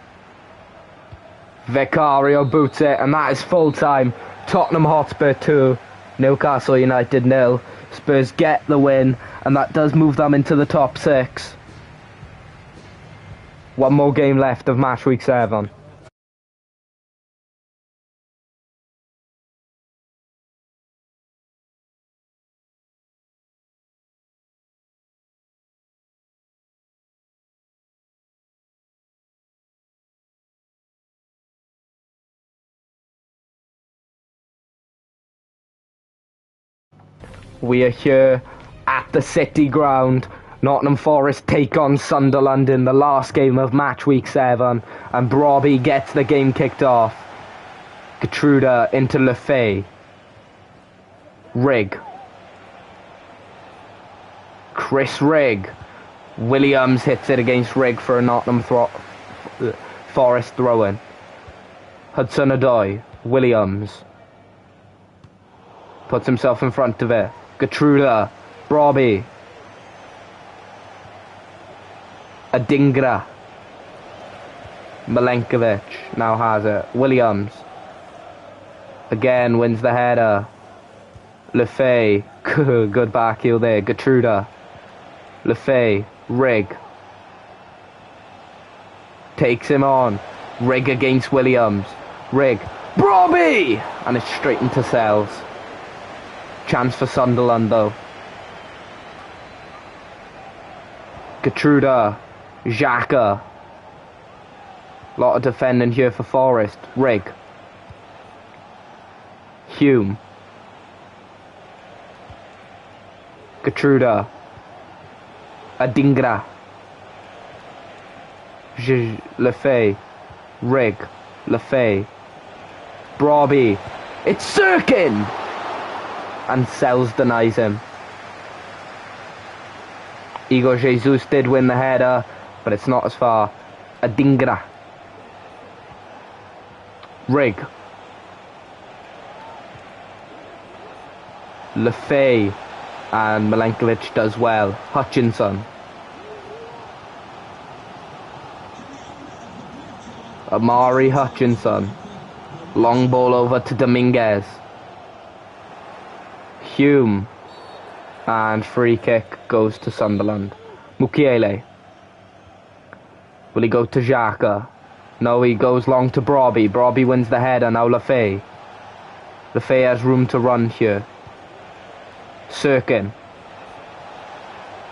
Speaker 1: Vicario boots it, and that is full time. Tottenham Hotspur 2, Newcastle United 0. Spurs get the win, and that does move them into the top 6. One more game left of match week 7. We are here at the City Ground. Nottingham Forest take on Sunderland in the last game of match week 7, and Brobby gets the game kicked off. Getruda into Lefay. Rigg. Chris Rigg. Williams hits it against Rigg for a Nottingham Forest throw-in. Hudson-Odoi. Williams. Puts himself in front of it. Getruda. Brobby. Adingra. Milenkovic now has it. Williams. Again wins the header. Lefay. Good back heel there. Getruda. Lefay. Rigg. Takes him on. Rigg against Williams. Rigg. Brobby! And it's straight into Sells. Chance for Sunderland though. Getruda. Xhaka. Lot of defending here for Forest. Rigg. Hume. Getruda. Adingra. Lefay. Rigg. Lefay. Brobby. It's Sirkin! And Sells denies him. Igor Jesus did win the header, but it's not as far. Adingra. Rigg. Lefay. And Milenkovic does well. Hutchinson. Amari Hutchinson. Long ball over to Dominguez. Hume. And free kick goes to Sunderland. Mukiele. Will he go to Xhaka? No, he goes long to Brobby. Brobby wins the header. Now Lefay. Lefay has room to run here. Sirkin.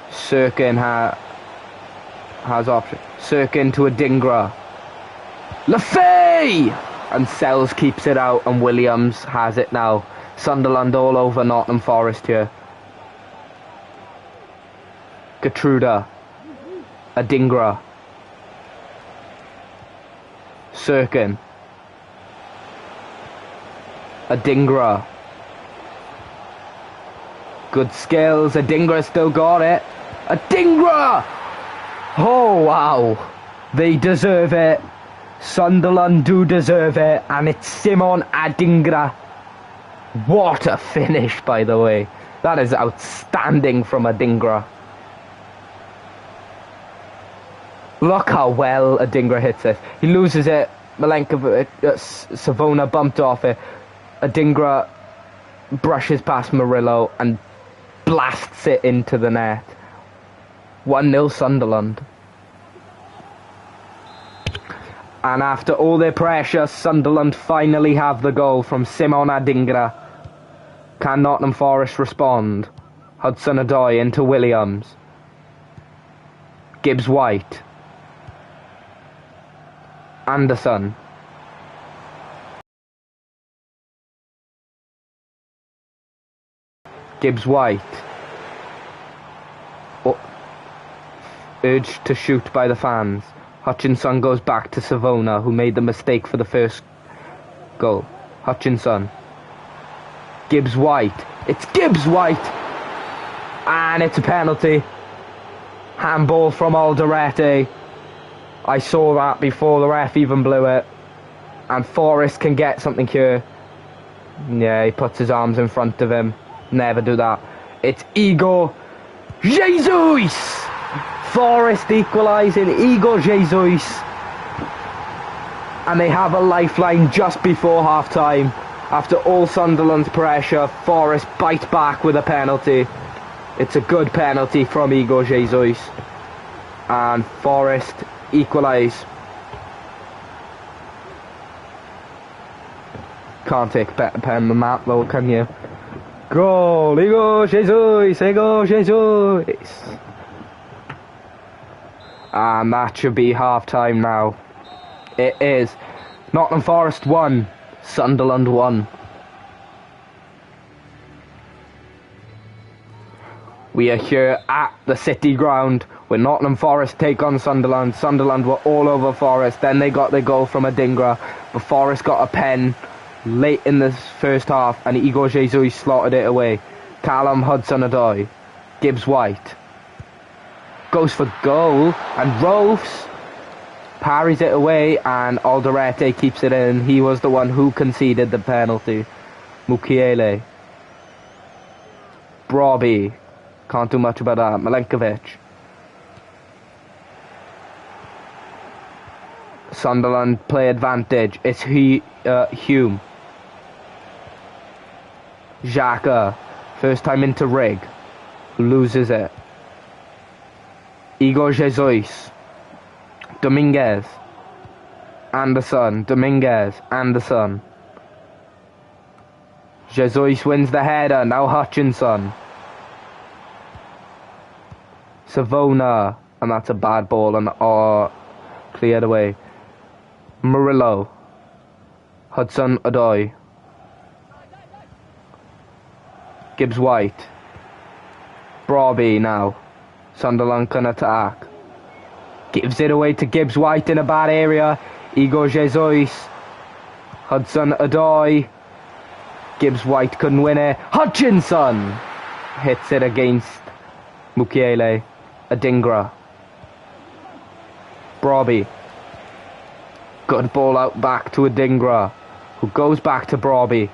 Speaker 1: Sirkin has option. Sirkin to Adingra. Lefay! And Sells keeps it out, and Williams has it now. Sunderland all over Nottingham Forest here. Getruda. Adingra. Sirkin. Adingra. Good skills. Adingra still got it. Adingra! Oh, wow. They deserve it. Sunderland do deserve it. And it's Simon Adingra. What a finish, by the way. That is outstanding from Adingra. Look how well Adingra hits it. He loses it. Milenkovic, Savona bumped off it. Adingra brushes past Murillo and blasts it into the net. 1-0 Sunderland. And after all their pressure, Sunderland finally have the goal from Simon Adingra. Can Nottingham Forest respond? Hudson-Odoi into Williams. Gibbs-White. Anderson. Gibbs-White. Urged to shoot by the fans. Hutchinson goes back to Savona, who made the mistake for the first goal. Hutchinson. Gibbs-White. It's Gibbs-White! And it's a penalty. Handball from Alderete. I saw that before the ref even blew it. And Forest can get something here. Yeah, he puts his arms in front of him. Never do that. It's Igor Jesus! Forest equalising. Igor Jesus. And they have a lifeline just before half-time. After all Sunderland's pressure, Forest bite back with a penalty. It's a good penalty from Igor Jesus. And Forest equalise. Can't take a better pen than that though, can you? Goal! Igor Jesus! Igor Jesus! And that should be half-time now. It is. Nottingham Forest 1, Sunderland 1. We are here at the City Ground where Nottingham Forest take on Sunderland. Sunderland were all over Forest. Then they got their goal from Adingra. But Forest got a pen late in the first half and Igor Jesus slotted it away. Callum Hudson-Odoi. Gibbs White. Goes for goal. And Rolfs parries it away and Alderete keeps it in. He was the one who conceded the penalty. Mukiele. Brobbey. Can't do much about that. Milenkovic. Sunderland play advantage. It's Hume. Xhaka. First time into Rig. Loses it. Igor Jesus. Dominguez. Anderson. Dominguez. Anderson. Jesus wins the header. Now Hutchinson. Savona. And that's a bad ball and cleared away. Murillo. Hudson-Odoi. Gibbs White. Brobbey now. Sunderland can attack. Gives it away to Gibbs White in a bad area. Igor Jesus. Hudson-Odoi. Gibbs White couldn't win it. Hutchinson hits it against Mukiele. Adingra. Brobbey. Good ball out back to Adingra, who goes back to Brobbey.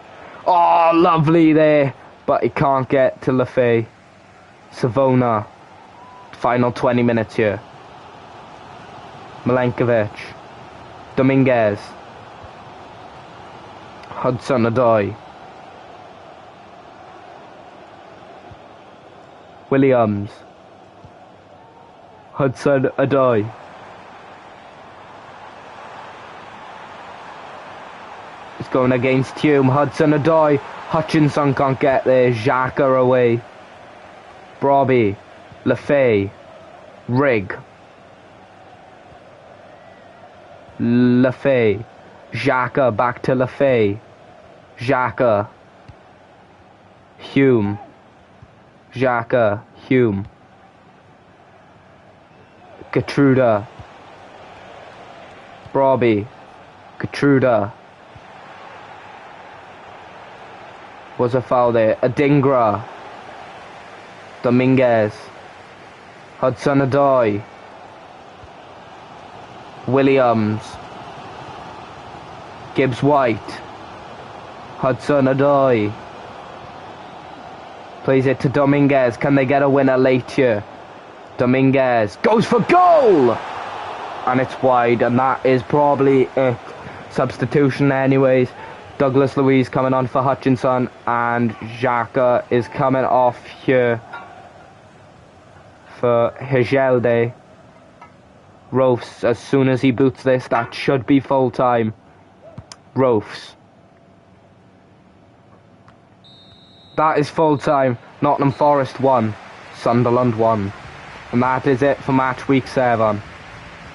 Speaker 1: Oh, lovely there, but he can't get to Lafay. Savona. Final 20 minutes here. Milenkovic. Dominguez. Hudson-Odoi. Williams. Hudson-Odoi. It's going against Hume. Hudson-Odoi. Hutchinson can't get there. Xhaka away. Brobbey. Lafay. Rig. Lafay. Xhaka back to Lafay. Xhaka. Hume. Xhaka. Hume. Getruda. Brobbey. Getruda. Was a foul there. Adingra. Dominguez. Hudson-Odoi. Williams. Gibbs White. Hudson-Odoi. Plays it to Dominguez. Can they get a winner late here? Dominguez goes for goal! And it's wide, and that is probably a substitution anyways. Douglas Luiz coming on for Hutchinson, and Xhaka is coming off here for Hegelde. Rolfs, as soon as he boots this, that should be full time. Rolfs. That is full time. Nottingham Forest 1, Sunderland 1. And that is it for match week 7.